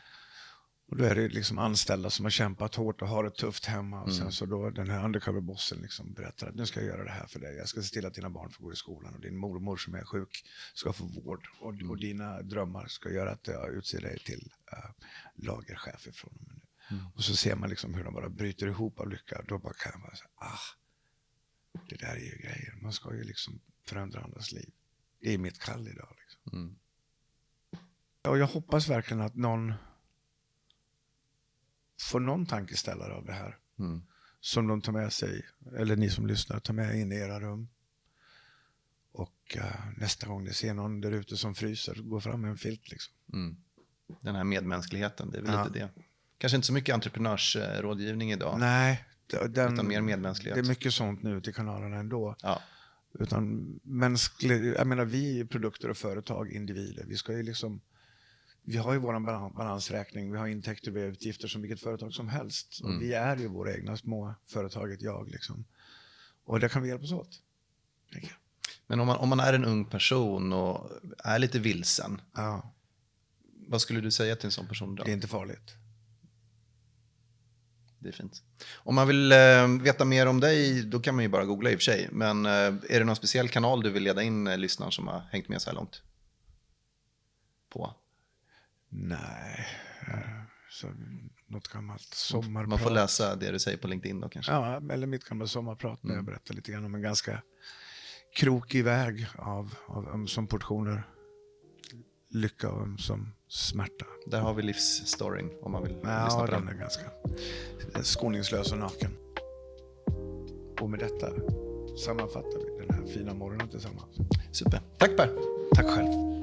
Och då är det liksom anställda som har kämpat hårt och har det tufft hemma. Och sen så då den här undercover-bossen liksom berättar att nu ska jag göra det här för dig. Jag ska se till att dina barn får gå i skolan. Och din mormor som är sjuk ska få vård. Och dina drömmar ska göra att jag utser dig till lagerchef ifrån och med nu. Och så ser man liksom hur de bara bryter ihop av lycka. Då bara kan man säga, det där är ju grejer. Man ska ju liksom förändra andras liv. Det är mitt kall idag liksom. Och jag hoppas verkligen att någon får någon tankeställare av det här. Som de tar med sig, eller ni som lyssnar, tar med in i era rum. Och nästa gång ni ser någon där ute som fryser, gå fram med en filt liksom. Den här medmänskligheten, det är väl lite det. Kanske inte så mycket entreprenörsrådgivning idag. Nej, utan mer medmänsklighet. Det är mycket sånt nu till kanalerna ändå. Ja. Utan mänsklig, jag menar vi är produkter och företag, individer. Vi ska ju liksom, vi har ju våran balansräkning, vi har intäkter, vi har utgifter som vilket företag som helst. Och vi är ju våra egna små företaget jag liksom. Och det kan vi hjälpas åt. Men om man är en ung person och är lite vilsen. Ja. Vad skulle du säga till en sån person då? Det är inte farligt. Det är fint. Om man vill veta mer om dig, då kan man ju bara googla i och för sig. Men är det någon speciell kanal du vill leda in lyssnaren som har hängt med så här långt? På? Nej, så något gammalt sommarprat. Man får läsa det du säger på LinkedIn då kanske. Ja, eller mitt gamla sommarprat när jag berättar lite grann om en ganska krokig väg av som portioner lycka och som smärta. Där har vi livsstoryn om man vill lyssna på den. Ja, den är ganska skoningslös och naken. Och med detta sammanfattar vi den här fina morgonen tillsammans. Super. Tack Per. Tack själv.